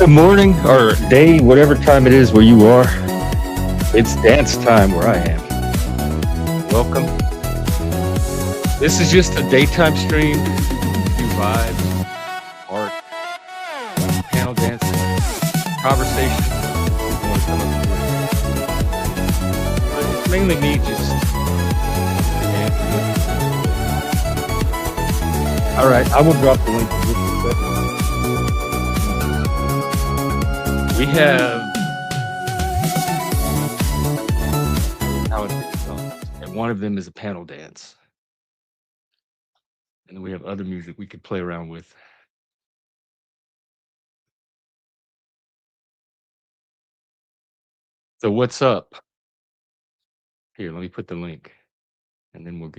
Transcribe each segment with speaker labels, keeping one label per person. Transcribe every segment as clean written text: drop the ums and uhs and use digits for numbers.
Speaker 1: Good morning or day, whatever time it is where you are. It's dance time where I am. Welcome. This is just a daytime stream. Do vibes, art, panel dancing, conversation. People want to come up to it. But it's mainly me just dancing. All right, I will drop the link in just a second. We have and one of them is a panel dance. And then we have other music we could play around with. So what's up? Here, let me put the link and then we'll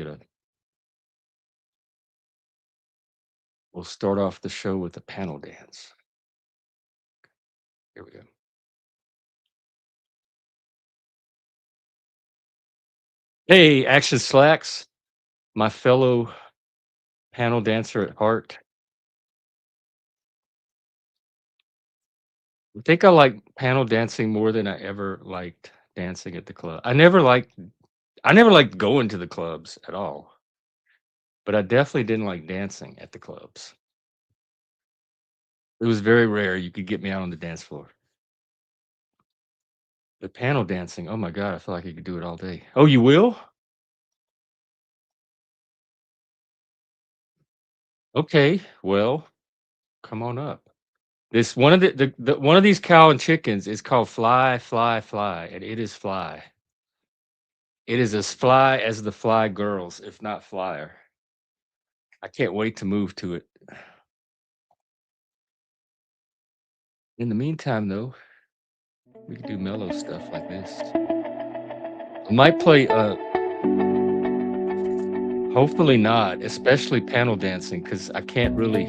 Speaker 1: start off the show with a panel dance. Here we go. Hey, Action Slacks, my fellow panel dancer at heart. I think I like panel dancing more than I ever liked dancing at the club. I never liked going to the clubs at all. But I definitely didn't like dancing at the clubs. It was very rare you could get me out on the dance floor. But panel dancing, oh my God, I feel like I could do it all day. Oh, you will? Okay, well, come on up. This one of the one of these cow and chickens is called Fly, Fly, Fly, and it is fly. It is as fly as the Fly Girls, if not flyer. I can't wait to move to it. In the meantime, though, we can do mellow stuff like this. I might play hopefully not, especially panel dancing, because I can't really.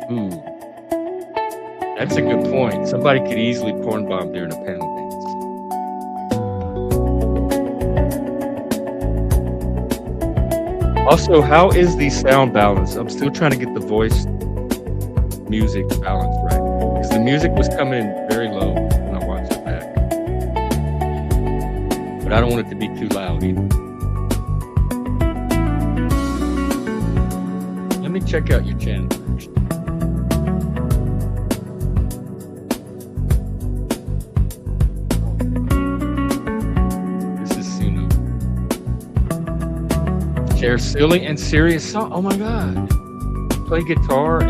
Speaker 1: Ooh, that's a good point. Somebody could easily porn bomb during a panel dance. Also, how is the sound balance? I'm still trying to get the voice music balance right, because the music was coming in very low when I watched it back. But I don't want it to be too loud either. Let me check out your channel first. This is Suno. Share silly and serious song. Oh my God. Play guitar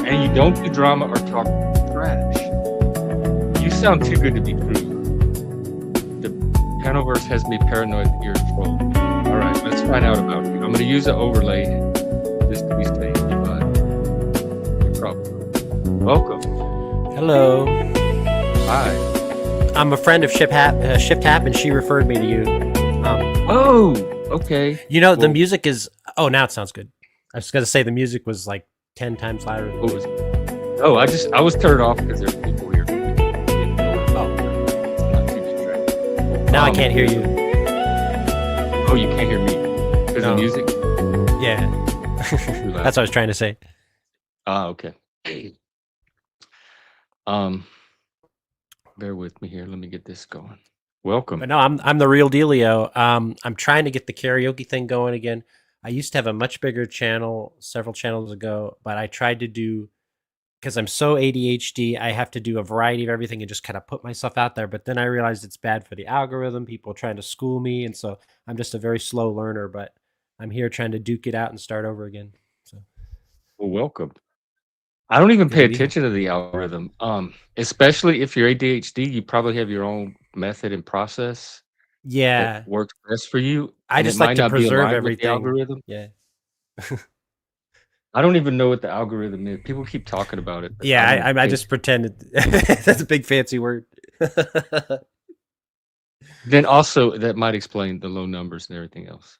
Speaker 1: and you don't do drama or talk trash. You sound too good to be true. The Panoverse has me paranoid that you're a troll. All right, let's find out about you. I'm going to use an overlay just to be safe, but no problem. Welcome.
Speaker 2: Hello.
Speaker 1: Hi.
Speaker 2: I'm a friend of Shift Hap, and she referred me to you.
Speaker 1: Oh, okay.
Speaker 2: You know, the music is... Oh, now it sounds good. I was going to say the music was like 10 times louder.
Speaker 1: Oh, I was turned off because there's people here.
Speaker 2: Now I can't hear you.
Speaker 1: Oh, you can't hear me because of music?
Speaker 2: Yeah. That's what I was trying to say.
Speaker 1: Okay. Bear with me here. Let me get this going. Welcome.
Speaker 2: But no, I'm the real dealio. I'm trying to get the karaoke thing going again. I used to have a much bigger channel several channels ago, but I tried to do, because I'm so ADHD, I have to do a variety of everything and just kind of put myself out there. But then I realized it's bad for the algorithm, people trying to school me. And so I'm just a very slow learner, but I'm here trying to duke it out and start over again. So,
Speaker 1: well, welcome. I don't even pay attention to the algorithm. Especially if you're ADHD, you probably have your own method and process.
Speaker 2: Yeah,
Speaker 1: that works best for you.
Speaker 2: I just like to preserve everything.
Speaker 1: Algorithm.
Speaker 2: Yeah.
Speaker 1: I don't even know what the algorithm is. People keep talking about it.
Speaker 2: Yeah, I just pretend that's a big fancy word.
Speaker 1: Then also that might explain the low numbers and everything else.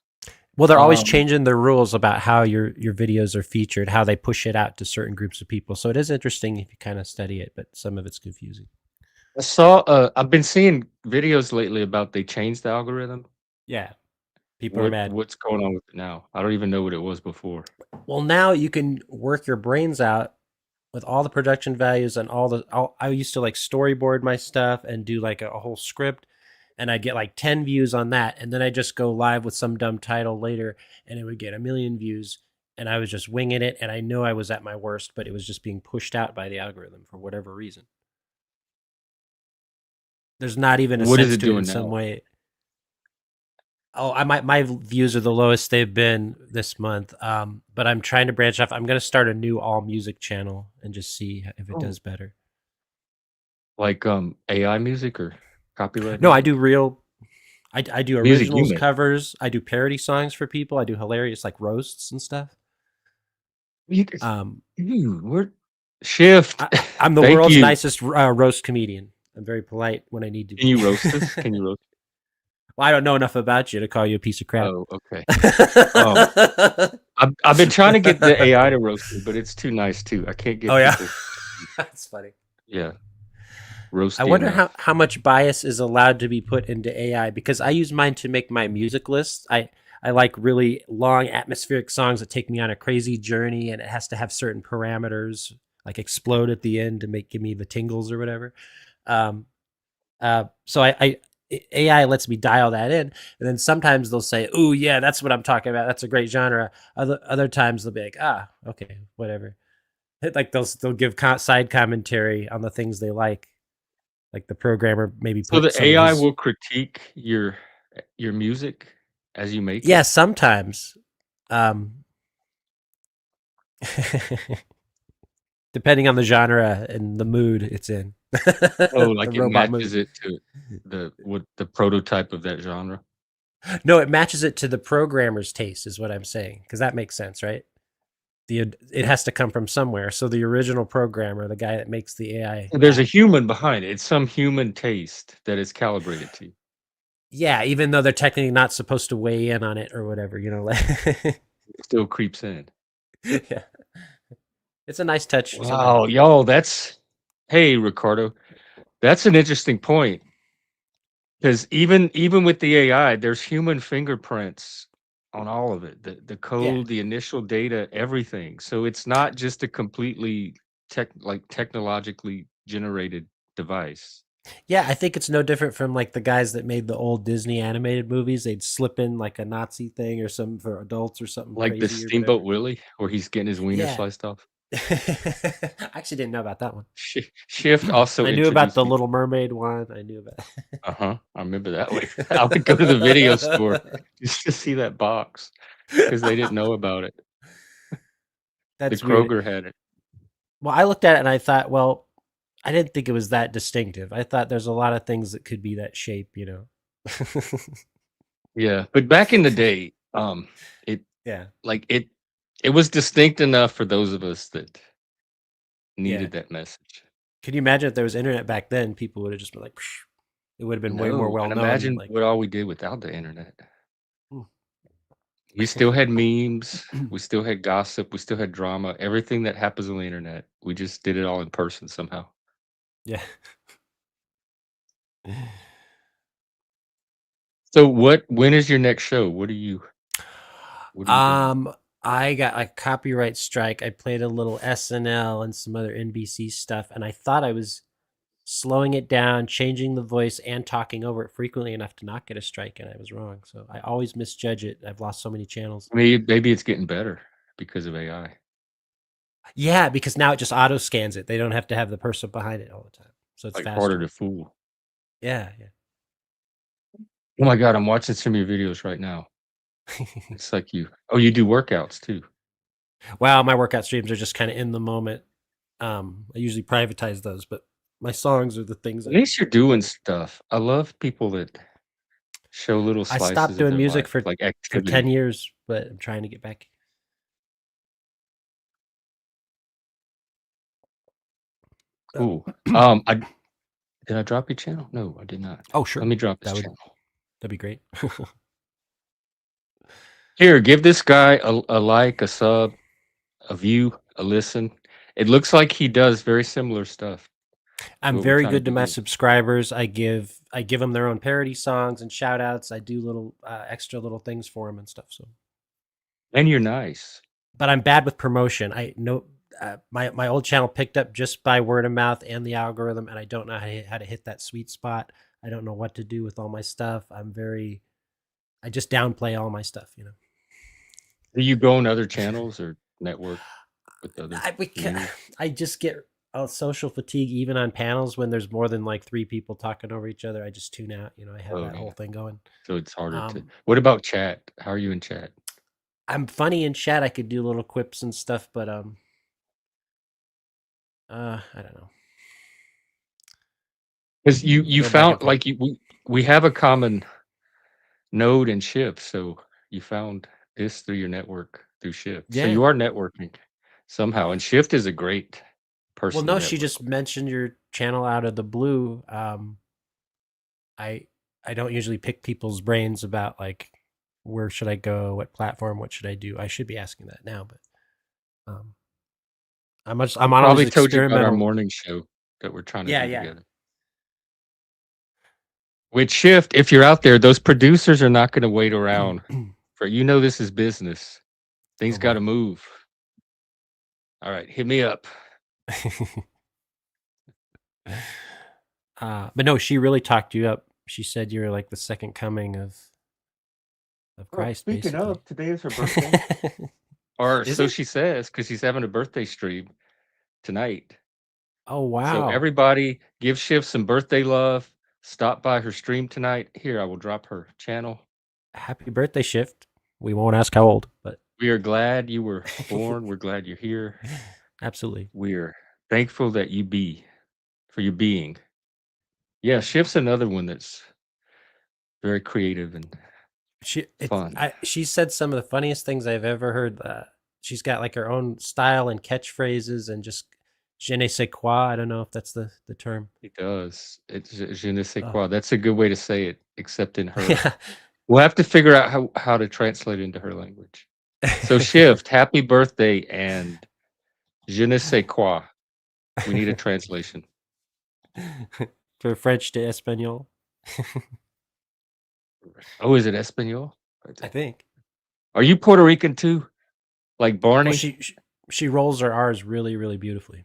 Speaker 2: Well, they're always changing the rules about how your videos are featured, how they push it out to certain groups of people. So it is interesting if you kind of study it, but some of it's confusing.
Speaker 1: I saw. I've been seeing videos lately about they changed the algorithm.
Speaker 2: Yeah, people are mad.
Speaker 1: What's going on with it now? I don't even know what it was before.
Speaker 2: Well, now you can work your brains out with all the production values and I used to like storyboard my stuff and do like a whole script, and I'd get like 10 views on that, and then I just go live with some dumb title later and it would get a million views, and I was just winging it, and I know I was at my worst, but it was just being pushed out by the algorithm for whatever reason. There's not even a
Speaker 1: What is
Speaker 2: sense
Speaker 1: it
Speaker 2: to it in
Speaker 1: doing
Speaker 2: some
Speaker 1: now?
Speaker 2: way. Oh, my views are the lowest they've been this month. But I'm trying to branch off. I'm going to start a new all music channel and just see if it
Speaker 1: Oh,
Speaker 2: does better.
Speaker 1: like AI music or copyright
Speaker 2: No, I
Speaker 1: music?
Speaker 2: do real. I do
Speaker 1: Music you
Speaker 2: originals,
Speaker 1: make.
Speaker 2: covers. I do parody songs for people. I do hilarious like roasts and stuff.
Speaker 1: You could,
Speaker 2: Um,
Speaker 1: we're shift.
Speaker 2: I, I'm the
Speaker 1: Thank
Speaker 2: world's
Speaker 1: you.
Speaker 2: nicest roast comedian. I'm very polite when I need to
Speaker 1: Can
Speaker 2: be.
Speaker 1: you roast us? Can you roast?
Speaker 2: Well, I don't know enough about you to call you a piece of crap.
Speaker 1: Oh, okay. Um, I've been trying to get the AI to roast me, but it's too nice too. I can't
Speaker 2: Oh
Speaker 1: get
Speaker 2: yeah,
Speaker 1: people,
Speaker 2: that's funny.
Speaker 1: yeah,
Speaker 2: I
Speaker 1: roasty
Speaker 2: wonder
Speaker 1: enough.
Speaker 2: how much bias is allowed to be put into AI, because I use mine to make my music lists. I like really long atmospheric songs that take me on a crazy journey, and it has to have certain parameters, like explode at the end to give me the tingles or whatever. Um, so AI lets me dial that in, and then sometimes they'll say, "Oh yeah, that's what I'm talking about. That's a great genre." Other times they'll be like, "Ah, okay, whatever." Like they'll give side commentary on the things they like the programmer maybe
Speaker 1: So
Speaker 2: put
Speaker 1: the
Speaker 2: some of
Speaker 1: AI
Speaker 2: his.
Speaker 1: will critique your music as you make
Speaker 2: Yeah,
Speaker 1: it.
Speaker 2: sometimes. Um Depending on the genre and the mood it's in.
Speaker 1: Oh,
Speaker 2: The
Speaker 1: like it
Speaker 2: robot mood.
Speaker 1: matches it to the prototype of that genre.
Speaker 2: No, it matches it to the programmer's taste is what I'm saying, because that makes sense, right? It has to come from somewhere. So the original programmer, the guy that makes the AI
Speaker 1: There's a
Speaker 2: app.
Speaker 1: human behind it. It's some human taste that is calibrated to.
Speaker 2: Yeah, even though they're technically not supposed to weigh in on it or whatever, like
Speaker 1: It still creeps in.
Speaker 2: yeah. It's a nice touch
Speaker 1: Wow,
Speaker 2: sometimes.
Speaker 1: y'all, that's hey, Ricardo, that's an interesting point. Because even with the AI, there's human fingerprints on all of it. The
Speaker 2: Yeah.
Speaker 1: code, the initial data, everything. So it's not just a completely technologically generated device.
Speaker 2: Yeah, I think it's no different from like the guys that made the old Disney animated movies. They'd slip in like a Nazi thing or something for adults or something
Speaker 1: Like the
Speaker 2: crazy or
Speaker 1: Steamboat
Speaker 2: whatever.
Speaker 1: Willie, where he's getting his wiener
Speaker 2: Yeah.
Speaker 1: sliced off.
Speaker 2: I actually didn't know about that one.
Speaker 1: Shift also
Speaker 2: I knew about
Speaker 1: introduced
Speaker 2: the
Speaker 1: me.
Speaker 2: Little Mermaid one. I knew about
Speaker 1: Uh-huh. I remember that one. I would go to the video store just to see that box because they didn't know about it. The
Speaker 2: That's weird.
Speaker 1: Kroger had it.
Speaker 2: Well, I looked at it and I thought, well, I didn't think it was that distinctive. I thought there's a lot of things that could be that shape.
Speaker 1: Yeah, but back in the day, it
Speaker 2: Yeah.
Speaker 1: like it was distinct enough for those of us that
Speaker 2: Yeah.
Speaker 1: needed that message.
Speaker 2: Can you imagine if there was internet back then? People would have just been like, psh, it would have been way more
Speaker 1: No,
Speaker 2: well
Speaker 1: and
Speaker 2: known.
Speaker 1: imagine
Speaker 2: Like,
Speaker 1: what all we did without the internet.
Speaker 2: hmm.
Speaker 1: We still had memes, we still had gossip, we still had drama, everything that happens on the internet. We just did it all in person somehow.
Speaker 2: Yeah.
Speaker 1: So when is your next show? What are you doing?
Speaker 2: Um, I got a copyright strike. I played a little SNL and some other NBC stuff, and I thought I was slowing it down, changing the voice, and talking over it frequently enough to not get a strike, and I was wrong. So I always misjudge it. I've lost so many channels.
Speaker 1: Maybe it's getting better because of AI.
Speaker 2: Yeah, because now it just auto scans it. They don't have to have the person behind it all the time, so it's
Speaker 1: Like harder
Speaker 2: faster.
Speaker 1: to fool.
Speaker 2: Yeah,
Speaker 1: Oh my god, I'm watching some of your videos right now.
Speaker 2: yeah.
Speaker 1: It's like you do workouts too.
Speaker 2: Wow, my workout streams are just kind of in the moment. I usually privatize those, but my songs are the things
Speaker 1: At
Speaker 2: that
Speaker 1: least you're doing stuff. I love people that show little
Speaker 2: I stopped
Speaker 1: slices of
Speaker 2: doing
Speaker 1: their
Speaker 2: music
Speaker 1: life, like
Speaker 2: for 10
Speaker 1: activity.
Speaker 2: years, but I'm trying to get back.
Speaker 1: Cool. I did I drop your channel? No, I did not.
Speaker 2: Oh,
Speaker 1: Let
Speaker 2: sure.
Speaker 1: me drop his
Speaker 2: That would
Speaker 1: channel.
Speaker 2: that'd be great.
Speaker 1: Here, give this guy a like, a sub, a view, a listen. It looks like he does very similar stuff to
Speaker 2: I'm
Speaker 1: what we're
Speaker 2: very
Speaker 1: trying to
Speaker 2: good to
Speaker 1: do
Speaker 2: my
Speaker 1: here.
Speaker 2: subscribers. I give them their own parody songs and shout outs. I do little extra little things for them and stuff. So,
Speaker 1: And you're nice.
Speaker 2: but I'm bad with promotion. I know my old channel picked up just by word of mouth and the algorithm, and I don't know how to hit that sweet spot. I don't know what to do with all my stuff. I just downplay all my stuff, you know.
Speaker 1: Do you go on other channels or network with other communities?
Speaker 2: I just get social fatigue even on panels when there's more than like 3 people talking over each other. I just tune out. You know, I have that whole thing going.
Speaker 1: So it's harder to. What about chat? How are you in chat?
Speaker 2: I'm funny in chat. I could do little quips and stuff, but I don't know.
Speaker 1: Because you found like we have a common node and Shift, so you found this through your network through Shift.
Speaker 2: Yeah.
Speaker 1: So you are networking somehow, and Shift is a great person.
Speaker 2: Well, no, she just mentioned your channel out of the blue. I don't usually pick people's brains about like where should I go, what platform, what should I do. I should be asking that now, but I'm on
Speaker 1: probably told you about our morning show that we're trying to do together. With Shift, if you're out there, those producers are not going to wait around for this is business. Things got to move. All right, hit me up.
Speaker 2: But no, she really talked you up. She said you're like the second coming of Christ.
Speaker 1: Speaking
Speaker 2: basically.
Speaker 1: of, today is her birthday. Or so she says, because she's having a birthday stream tonight.
Speaker 2: Oh, wow.
Speaker 1: So everybody give Shift some birthday love. Stop by her stream tonight. Here, I will drop her channel.
Speaker 2: Happy birthday, Shift. We won't ask how old, but
Speaker 1: we are glad you were born. We're glad you're here.
Speaker 2: Absolutely.
Speaker 1: We're thankful that for your being. Yeah, Shift's another one that's very creative and fun.
Speaker 2: She said some of the funniest things I've ever heard. She's got like her own style and catchphrases and just je ne sais quoi. I don't know if that's the term.
Speaker 1: It does. It's je ne sais quoi. That's a good way to say it, except in her. Yeah. We'll have to figure out how to translate into her language. So Shift, happy birthday and je ne sais quoi. We need a translation.
Speaker 2: For French to Espanol.
Speaker 1: Oh, is it Espanol?
Speaker 2: I think.
Speaker 1: Are you Puerto Rican too? Like Barney?
Speaker 2: Well, she rolls her R's really, really beautifully.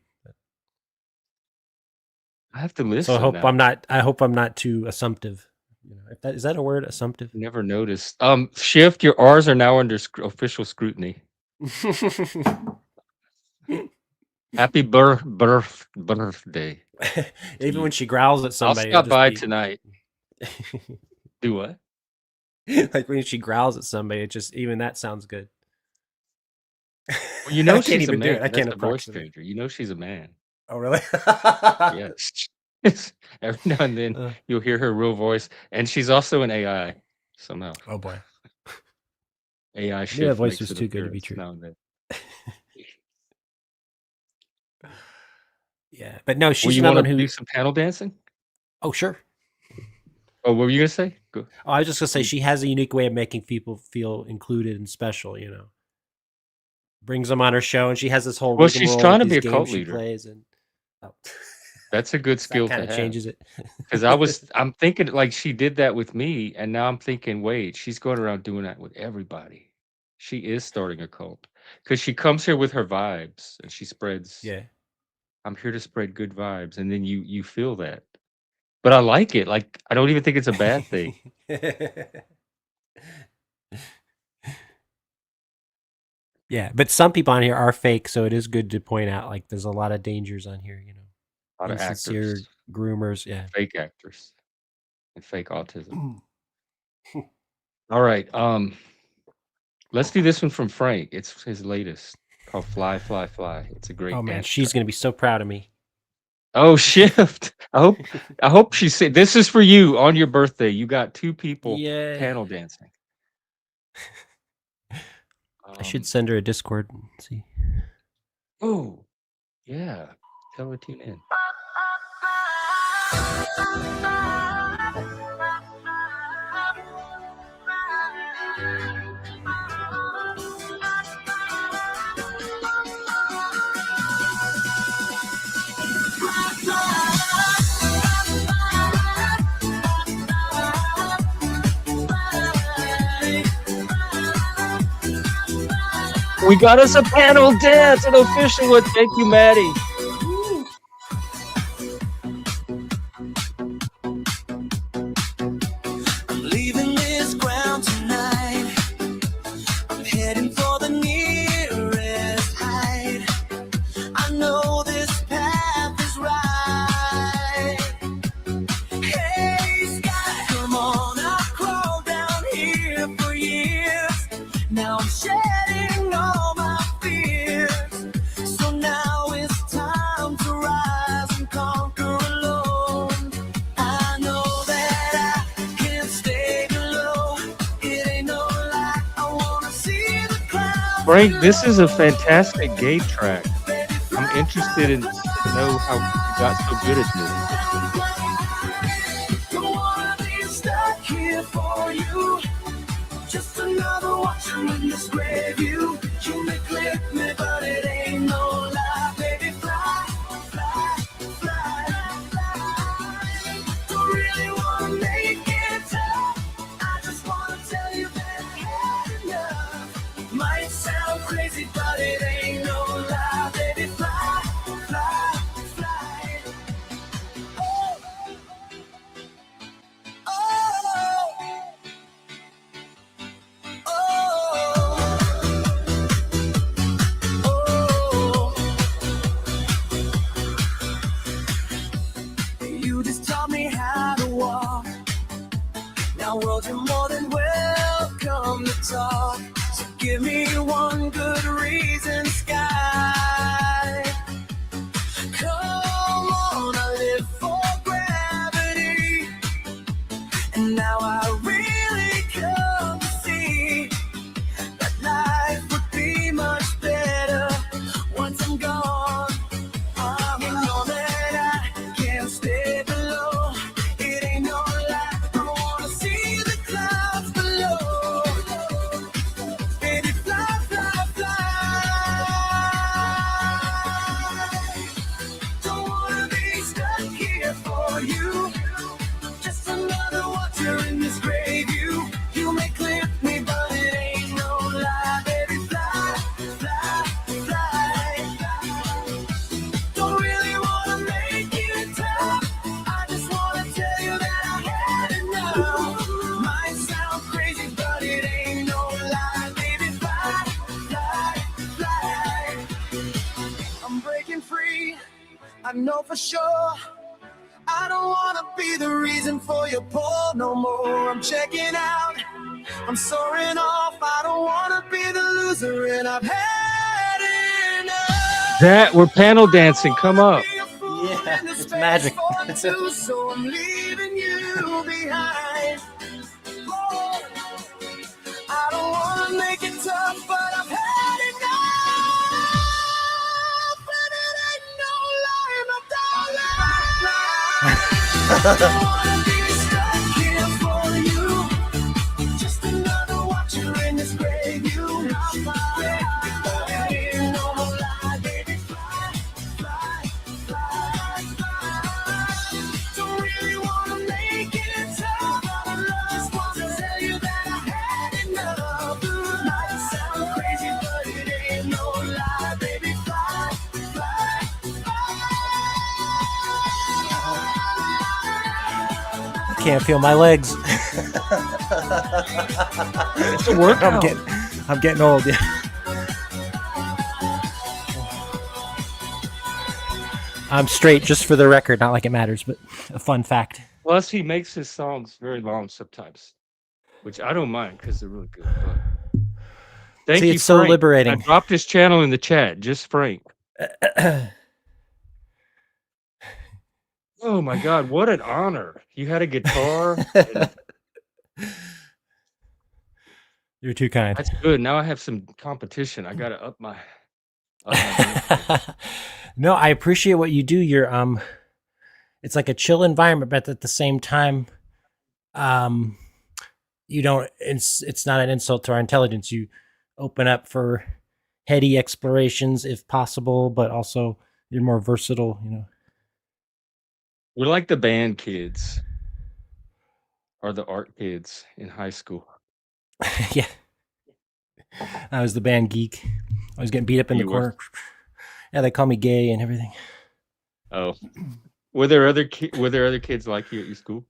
Speaker 1: I have to listen.
Speaker 2: So I hope I'm not too assumptive. You know, is that a word? Assumptive?
Speaker 1: Never noticed. Shift, your R's are now under official scrutiny. Happy birthday.
Speaker 2: Even when she growls at somebody.
Speaker 1: I'll stop by tonight. Do what?
Speaker 2: Like when she growls at somebody, even that sounds good.
Speaker 1: Well, she's a man. I can't approach her. She's a man.
Speaker 2: Oh, really?
Speaker 1: Yes. Every now and then you'll hear her real voice, and she's also an AI somehow.
Speaker 2: Oh boy.
Speaker 1: AI Shift.
Speaker 2: That voice was too good to be true. Yeah, but no, she's another one who
Speaker 1: do some panel dancing.
Speaker 2: Oh, sure.
Speaker 1: Oh, what were you gonna say? Go.
Speaker 2: Oh, I was just gonna say she has a unique way of making people feel included and special. You know, brings them on her show, and she has this whole.
Speaker 1: Well, she's trying to be a cult leader.
Speaker 2: Plays and,
Speaker 1: that's a good skill to have.
Speaker 2: Changes it.
Speaker 1: Because I'm thinking like she did that with me, and now I'm thinking, wait, she's going around doing that with everybody. She is starting a cult because she comes here with her vibes and she spreads.
Speaker 2: Yeah.
Speaker 1: I'm here to spread good vibes, and then you feel that. But I like it. Like I don't even think it's a bad thing.
Speaker 2: Yeah, but some people on here are fake, so it is good to point out like there's a lot of dangers on here, you know.
Speaker 1: A lot of actors,
Speaker 2: groomers, yeah.
Speaker 1: Fake actors. And fake autism. All right. Let's do this one from Frank. It's his latest called Fly, Fly, Fly. It's a great
Speaker 2: Oh man, she's gonna be so proud of me.
Speaker 1: Oh, Shift. I hope she said this is for you on your birthday. You got 2 people panel dancing.
Speaker 2: I should send her a Discord and see.
Speaker 1: Oh, yeah. Tell her to tune in. We got us a panel dance, an official one. Thank you, Maddie.
Speaker 3: I'm leaving this ground tonight. I'm heading for the nearest height. I know this path is right. Hey, sky, come on, I've crawled down here for years. Now I'm shedding all my fears. So now it's time to rise and conquer alone. I know that I can't stay below. It ain't no lie, I wanna see the clouds.
Speaker 1: Frank, this is a fantastic gay track. I'm interested in to know how you got so good at this.
Speaker 3: Don't wanna be stuck here for you. Just another watcher in this grave. You may clip me, but it ain't no lie. Baby, fly, fly, fly, fly. Don't really wanna make it tough. I just wanna tell you that I had enough. Might sound crazy, but it ain't no lie. Baby, fly, fly, fly. Oh, you just taught me how to walk. Now, world, you're more than welcome to talk. So give me one good reason, sky. Come on, I live for gravity. And now I really come to see that life would be much better once I'm gone. You know that I can't stay below. It ain't no lie, I wanna see the clouds below. Baby, fly, fly, fly. Don't wanna be stuck here for you. Just another watcher in this grave. You may clip me, but it ain't no lie. Baby, fly, fly, fly. Don't really wanna make it tough. I just wanna tell you that I had enough. Might sound crazy, but it ain't no lie. Baby, fly, fly, fly. I'm breaking free, I know for sure. I don't wanna be the reason for your pull no more. I'm checking out, I'm soaring off. I don't wanna be the loser, and I've had enough.
Speaker 1: That we're panel dancing. Come up.
Speaker 2: Yeah, it's magic.
Speaker 3: So I'm leaving you behind. Oh, I don't wanna make it tough, but I've had enough. And it ain't no lie, my darling. Don't wanna be stuck here for you. Just another watcher in this grave. You not fly. It ain't no lie, baby. Fly, fly, fly, fly. Don't really wanna make it tough. I just wanna tell you that I had enough. Might sound crazy, but it ain't no lie, baby. Fly, fly,
Speaker 2: I can't feel my legs.
Speaker 1: It's a workout.
Speaker 2: I'm getting old. Yeah. I'm straight, just for the record. Not like it matters, but a fun fact.
Speaker 1: Plus, he makes his songs very long sometimes, which I don't mind because they're really good. But thank
Speaker 2: See,
Speaker 1: you,
Speaker 2: it's so
Speaker 1: Frank.
Speaker 2: liberating.
Speaker 1: I dropped his channel in the chat, just Frank. Oh my God, what an honor! You had a guitar. And
Speaker 2: You're too kind.
Speaker 1: that's good. Now I have some competition. I gotta up my.
Speaker 2: No, I appreciate what you do. You're it's like a chill environment, but at the same time, you don't. It's not an insult to our intelligence. You open up for heady explorations if possible, but also you're more versatile. You know.
Speaker 1: We're like the band kids or the art kids in high school.
Speaker 2: Yeah. I was the band geek. I was getting beat up in the
Speaker 1: You were?
Speaker 2: corner. Yeah, they call me gay and everything.
Speaker 1: Oh, were there other kids like you at your school?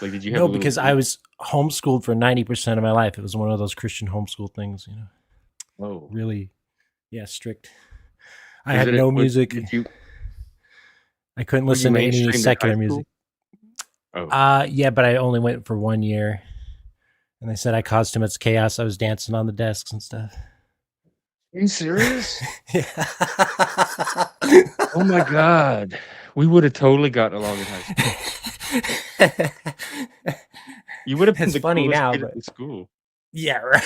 Speaker 1: Like, did you have
Speaker 2: No,
Speaker 1: a little
Speaker 2: because I
Speaker 1: group?
Speaker 2: was homeschooled for 90% of my life. It was one of those Christian homeschool things,
Speaker 1: Oh,
Speaker 2: really, yeah, strict. I
Speaker 1: was
Speaker 2: had
Speaker 1: it?
Speaker 2: no
Speaker 1: What
Speaker 2: music.
Speaker 1: did you?
Speaker 2: I couldn't
Speaker 1: Were you
Speaker 2: listen to any
Speaker 1: mainstreamed at high
Speaker 2: secular
Speaker 1: school?
Speaker 2: music.
Speaker 1: Oh,
Speaker 2: Yeah, but I only went for 1 year. And they said I caused too much chaos. I was dancing on the desks and stuff.
Speaker 1: are you serious?
Speaker 2: Yeah.
Speaker 1: Oh my God, we would have totally gotten along in high school. You would have been
Speaker 2: It's
Speaker 1: the
Speaker 2: funny
Speaker 1: coolest
Speaker 2: now,
Speaker 1: kid at
Speaker 2: but
Speaker 1: the school.
Speaker 2: yeah, right.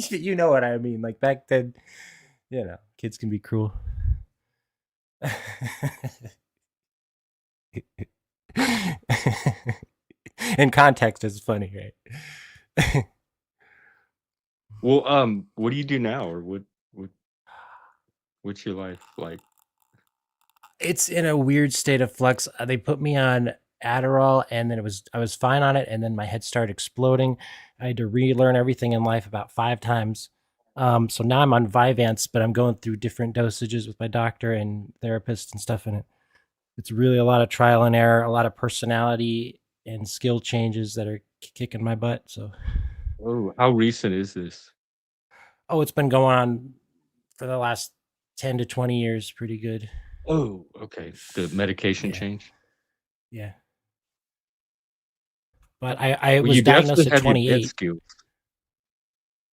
Speaker 2: You know what I mean. Like back then, kids can be cruel. In context, it's funny, right?
Speaker 1: Well, what do you do now, or what what's your life like?
Speaker 2: It's in a weird state of flux. They put me on Adderall, and then I was fine on it, and then my head started exploding. I had to relearn everything in life about 5 times. So now I'm on Vyvanse, but I'm going through different dosages with my doctor and therapist and stuff in it. It's really a lot of trial and error, a lot of personality and skill changes that are kicking my butt. So,
Speaker 1: Oh, how recent is this?
Speaker 2: it's been going on for the last 10 to 20 years, pretty good.
Speaker 1: Oh, okay. The medication
Speaker 2: Yeah,
Speaker 1: change.
Speaker 2: yeah. But I
Speaker 1: Well,
Speaker 2: was
Speaker 1: you
Speaker 2: diagnosed
Speaker 1: definitely
Speaker 2: at
Speaker 1: have your dead
Speaker 2: 28.
Speaker 1: skills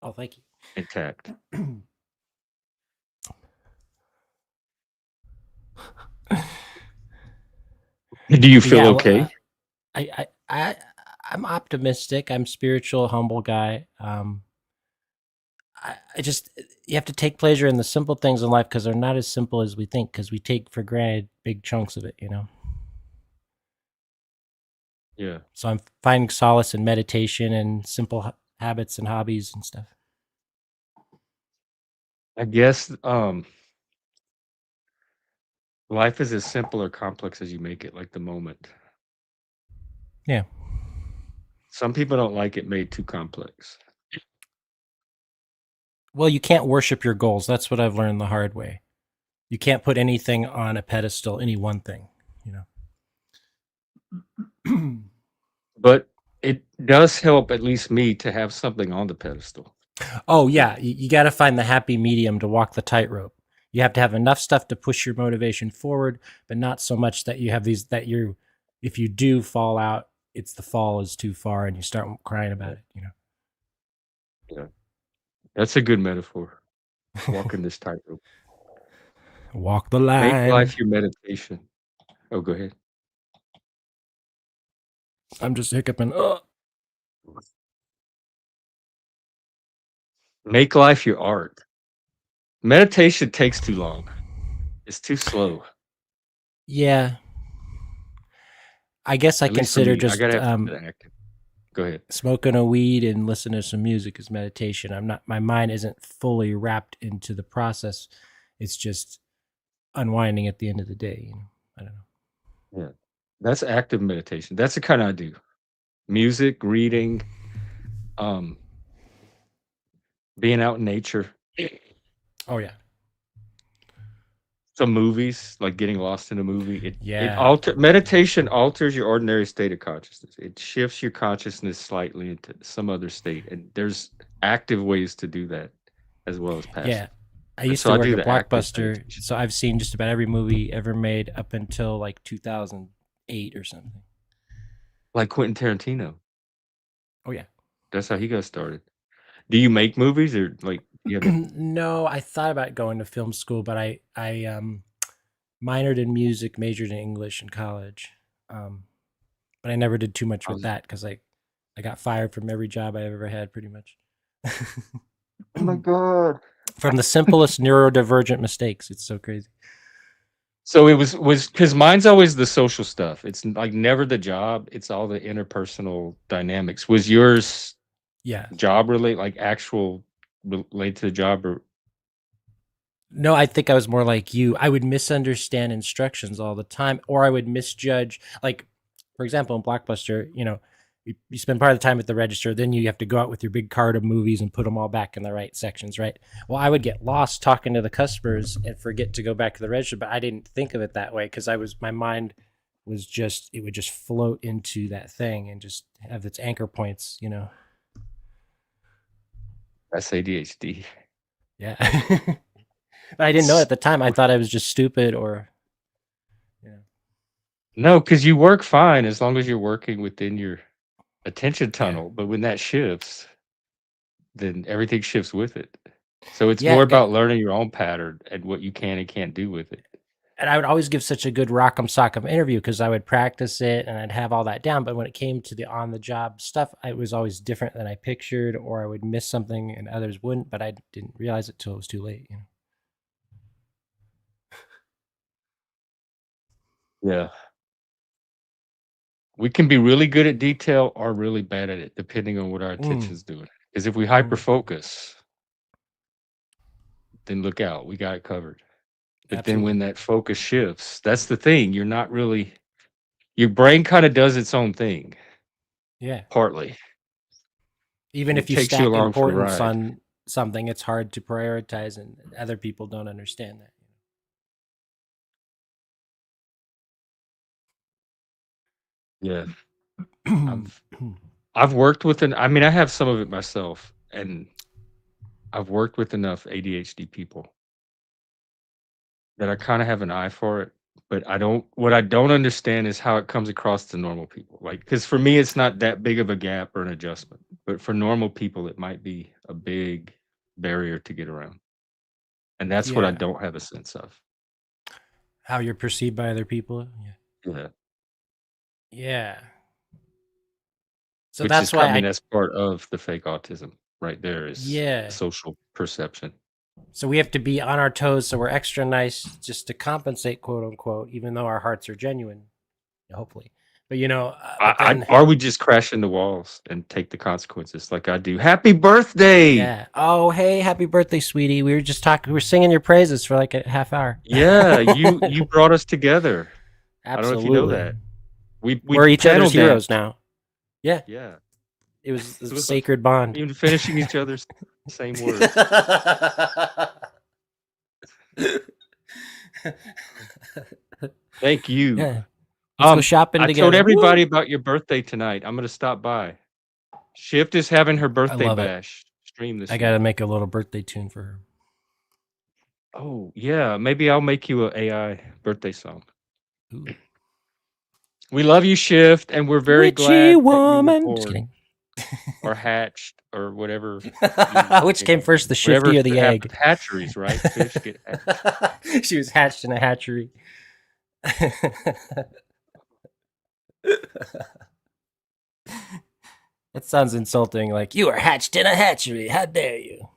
Speaker 2: Oh, thank
Speaker 1: intact.
Speaker 2: you.
Speaker 1: Do you
Speaker 2: But
Speaker 1: feel
Speaker 2: yeah,
Speaker 1: okay?
Speaker 2: I'm optimistic. I'm spiritual, humble guy. I just you have to take pleasure in the simple things in life because they're not as simple as we think. Because we take for granted big chunks of it.
Speaker 1: Yeah.
Speaker 2: So I'm finding solace in meditation and simple habits and hobbies and stuff.
Speaker 1: I guess life is as simple or complex as you make it, like the moment.
Speaker 2: Yeah.
Speaker 1: Some people don't like it made too complex.
Speaker 2: Well, you can't worship your goals. That's what I've learned the hard way. You can't put anything on a pedestal, any one thing.
Speaker 1: But it does help, at least me, to have something on the pedestal.
Speaker 2: Oh yeah, you got to find the happy medium to walk the tightrope. You have to have enough stuff to push your motivation forward, but not so much that you have these that you, if you do fall out, it's the fall is too far and you start crying about it.
Speaker 1: Yeah. That's a good metaphor. Walking this tightrope.
Speaker 2: Walk the
Speaker 1: Make
Speaker 2: line.
Speaker 1: life your meditation. Oh, go ahead.
Speaker 2: I'm just hiccuping.
Speaker 1: Make life your art. Meditation takes too long. It's too slow.
Speaker 2: Yeah, I guess I
Speaker 1: At least for
Speaker 2: consider
Speaker 1: me. I gotta
Speaker 2: just
Speaker 1: have something active. Go ahead.
Speaker 2: smoking a weed and listening to some music is meditation. I'm not. My mind isn't fully wrapped into the process. It's just unwinding at the end of the day. I don't know.
Speaker 1: Yeah. That's active meditation. That's the kind I do. Music, reading, um, being out in nature.
Speaker 2: Oh yeah.
Speaker 1: Some movies, like getting lost in a movie.
Speaker 2: Yeah.
Speaker 1: Meditation alters your ordinary state of consciousness. It shifts your consciousness slightly into some other state. And there's active ways to do that as well as
Speaker 2: Yeah.
Speaker 1: passive.
Speaker 2: I used
Speaker 1: So
Speaker 2: to
Speaker 1: I
Speaker 2: work
Speaker 1: do
Speaker 2: at
Speaker 1: the active
Speaker 2: Blockbuster,
Speaker 1: meditation.
Speaker 2: so I've seen just about every movie ever made up until like 2008 or something.
Speaker 1: Like Quentin Tarantino.
Speaker 2: Oh yeah.
Speaker 1: That's how he got started. Do you make movies, or like you have
Speaker 2: No, I thought about going to film school, but I minored in music, majored in English in college. But I never did too much with that because I got fired from every job I ever had, pretty much.
Speaker 1: oh my God.
Speaker 2: From the simplest neurodivergent mistakes. It's so crazy.
Speaker 1: So it was because mine's always the social stuff. It's like never the job. It's all the interpersonal dynamics. Was yours
Speaker 2: Yeah.
Speaker 1: job related, like actual related to the job, or
Speaker 2: No, I think I was more like you. I would misunderstand instructions all the time, or I would misjudge. Like, for example, in Blockbuster, you spend part of the time at the register, then you have to go out with your big cart of movies and put them all back in the right sections, right? Well, I would get lost talking to the customers and forget to go back to the register, but I didn't think of it that way because my mind was just, it would just float into that thing and just have its anchor points, you know?
Speaker 1: That's ADHD.
Speaker 2: Yeah. But I didn't know it at the time. I thought I was just stupid or, yeah.
Speaker 1: No, because you work fine as long as you're working within your attention
Speaker 2: Yeah.
Speaker 1: tunnel. But when that shifts, then everything shifts with it. So it's
Speaker 2: Yeah.
Speaker 1: more about learning your own pattern and what you can and can't do with it.
Speaker 2: And I would always give such a good rock'em sock'em interview because I would practice it and I'd have all that down. But when it came to the on the job stuff, it was always different than I pictured, or I would miss something and others wouldn't. But I didn't realize it till it was too late. You know?
Speaker 1: Yeah. We can be really good at detail or really bad at it, depending on what our attention's doing. Because if we hyper focus, then look out, we got it covered. But then when that focus shifts, that's the thing. You're not really, your brain kind of does its own thing,
Speaker 2: Yeah.
Speaker 1: partly.
Speaker 2: Even
Speaker 1: And
Speaker 2: if
Speaker 1: it
Speaker 2: you
Speaker 1: takes you
Speaker 2: stack
Speaker 1: along for the
Speaker 2: importance
Speaker 1: ride.
Speaker 2: on something, it's hard to prioritize, and other people don't understand that.
Speaker 1: Yeah. I've worked with I mean, I have some of it myself, and I've worked with enough ADHD people that I kind of have an eye for it. But what I don't understand is how it comes across to normal people. Like, because for me, it's not that big of a gap or an adjustment. But for normal people, it might be a big barrier to get around. And that's what I
Speaker 2: Yeah.
Speaker 1: don't have a sense of.
Speaker 2: How you're perceived by other people. Yeah.
Speaker 1: Yeah.
Speaker 2: Yeah. So
Speaker 1: Which is,
Speaker 2: that's why
Speaker 1: that's part of the fake autism right there is social perception.
Speaker 2: So we have to be on our toes, so we're extra nice just to compensate, quote unquote, even though our hearts are genuine, hopefully. But
Speaker 1: Or we just crash into walls and take the consequences like I do. Happy birthday!
Speaker 2: Yeah. Oh, hey, happy birthday, sweetie. We were just talking. We were singing your praises for like a half hour.
Speaker 1: Yeah, you brought us together.
Speaker 2: Absolutely.
Speaker 1: I don't know if you know that.
Speaker 2: We're each other's heroes now. Yeah.
Speaker 1: Yeah.
Speaker 2: It was a sacred bond.
Speaker 1: Even finishing each other's same words. Thank you.
Speaker 2: Yeah. Let's go shopping together.
Speaker 1: I told everybody about your birthday tonight. I'm going to stop by. Shift is having her birthday bash stream this
Speaker 2: I got to make a little birthday tune for her.
Speaker 1: Oh, yeah. Maybe I'll make you an AI birthday song. Ooh. We love you, Shift, and we're very glad
Speaker 2: woman.
Speaker 1: that you were
Speaker 2: Just kidding.
Speaker 1: or hatched or whatever.
Speaker 2: Which came first, the shifty or the egg?
Speaker 1: Hatcheries, right? Fish get hatched.
Speaker 2: She was hatched in a hatchery. That sounds insulting. Like, you were hatched in a hatchery. How dare you?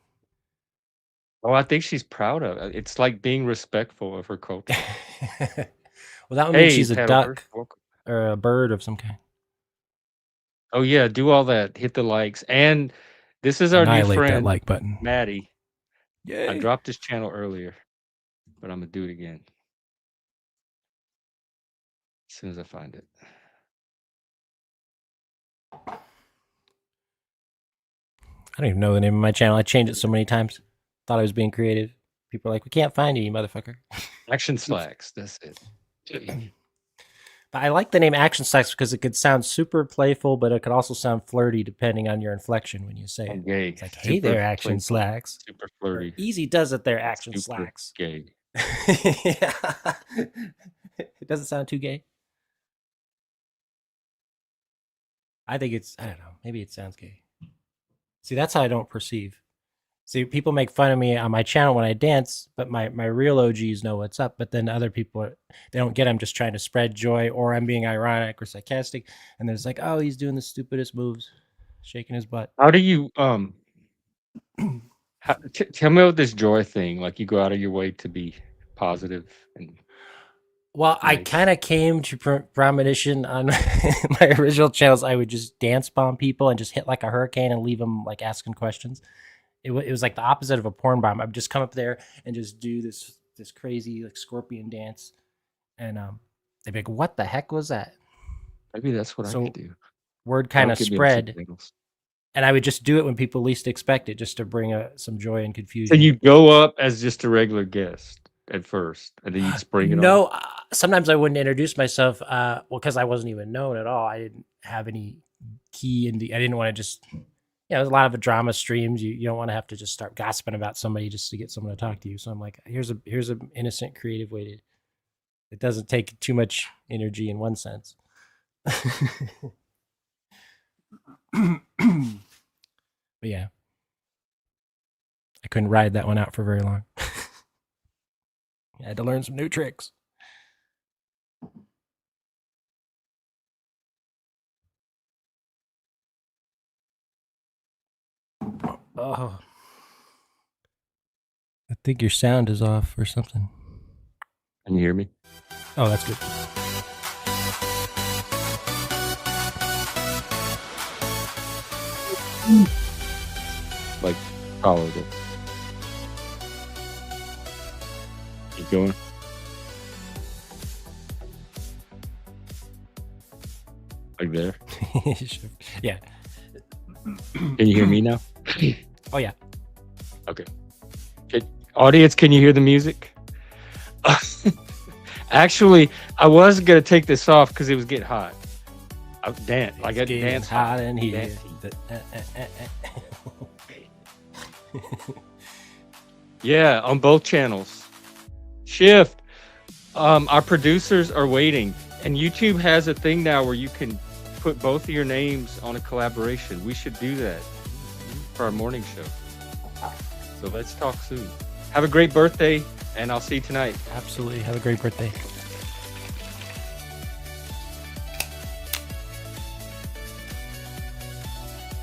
Speaker 1: Oh, I think she's proud of it. It's like being respectful of her culture.
Speaker 2: Well, that would mean she's a duck or a bird of some kind.
Speaker 1: Oh, yeah. Do all that. Hit the likes. And this is our new friend,
Speaker 2: that like button.
Speaker 1: Maddie.
Speaker 2: Yay.
Speaker 1: I dropped his channel earlier, but I'm going to do it again as soon as I find it.
Speaker 2: I don't even know the name of my channel. I changed it so many times. Thought I was being creative. People are like, we can't find you motherfucker.
Speaker 1: Action Slacks. That's it.
Speaker 2: But I like the name Action Slacks because it could sound super playful, but it could also sound flirty depending on your inflection when you say it.
Speaker 1: Gay.
Speaker 2: It's like, hey there, Action playful. Slacks.
Speaker 1: Super flirty.
Speaker 2: Or easy does it there, Action super Slacks.
Speaker 1: Gay.
Speaker 2: Yeah. It doesn't sound too gay. I think I don't know. Maybe it sounds gay. See, that's how I don't perceive. See, people make fun of me on my channel when I dance, but my real OGs know what's up. But then other people, they don't get I'm just trying to spread joy, or I'm being ironic or sarcastic. And there's like, oh, he's doing the stupidest moves, shaking his butt.
Speaker 1: How do you, tell me about this joy thing. Like, you go out of your way to be positive and...
Speaker 2: Well, nice. I kind of came to premonition on my original channels. I would just dance bomb people and just hit like a hurricane and leave them like asking questions. It was like the opposite of a porn bomb. I would just come up there and just do this crazy like scorpion dance, and they'd be like, "What the heck was that?"
Speaker 1: Maybe that's what I could do.
Speaker 2: word kind of
Speaker 1: Don't get me on some
Speaker 2: spread,
Speaker 1: channels.
Speaker 2: and I would just do it when people least expect it, just to bring some joy and
Speaker 1: So
Speaker 2: confusion.
Speaker 1: you go up as just a regular guest at first, and then you'd spring it on.
Speaker 2: No, sometimes I wouldn't introduce myself. Well, because I wasn't even known at all. I didn't have any key in I didn't want to just. There's a lot of drama streams. You don't want to have to just start gossiping about somebody just to get someone to talk to you. So I'm like, here's an innocent, creative way to. It doesn't take too much energy in one sense. But yeah, I couldn't ride that one out for very long. I had to learn some new tricks. Oh, I think your sound is off or something.
Speaker 1: Can you hear me?
Speaker 2: Oh, that's good.
Speaker 1: Like, tolerable. Keep going. Like there.
Speaker 2: Yeah.
Speaker 1: Can you hear me now?
Speaker 2: Oh yeah.
Speaker 1: Okay. Audience, can you hear the music? Actually, I was gonna take this off because it was getting hot. I got dance
Speaker 2: hot in here.
Speaker 1: Yeah, on both channels. Shift. Our producers are waiting, and YouTube has a thing now where you can put both of your names on a collaboration. We should do that for our morning show. So let's talk soon. Have a great birthday, and I'll see you tonight.
Speaker 2: Absolutely. Have a great birthday.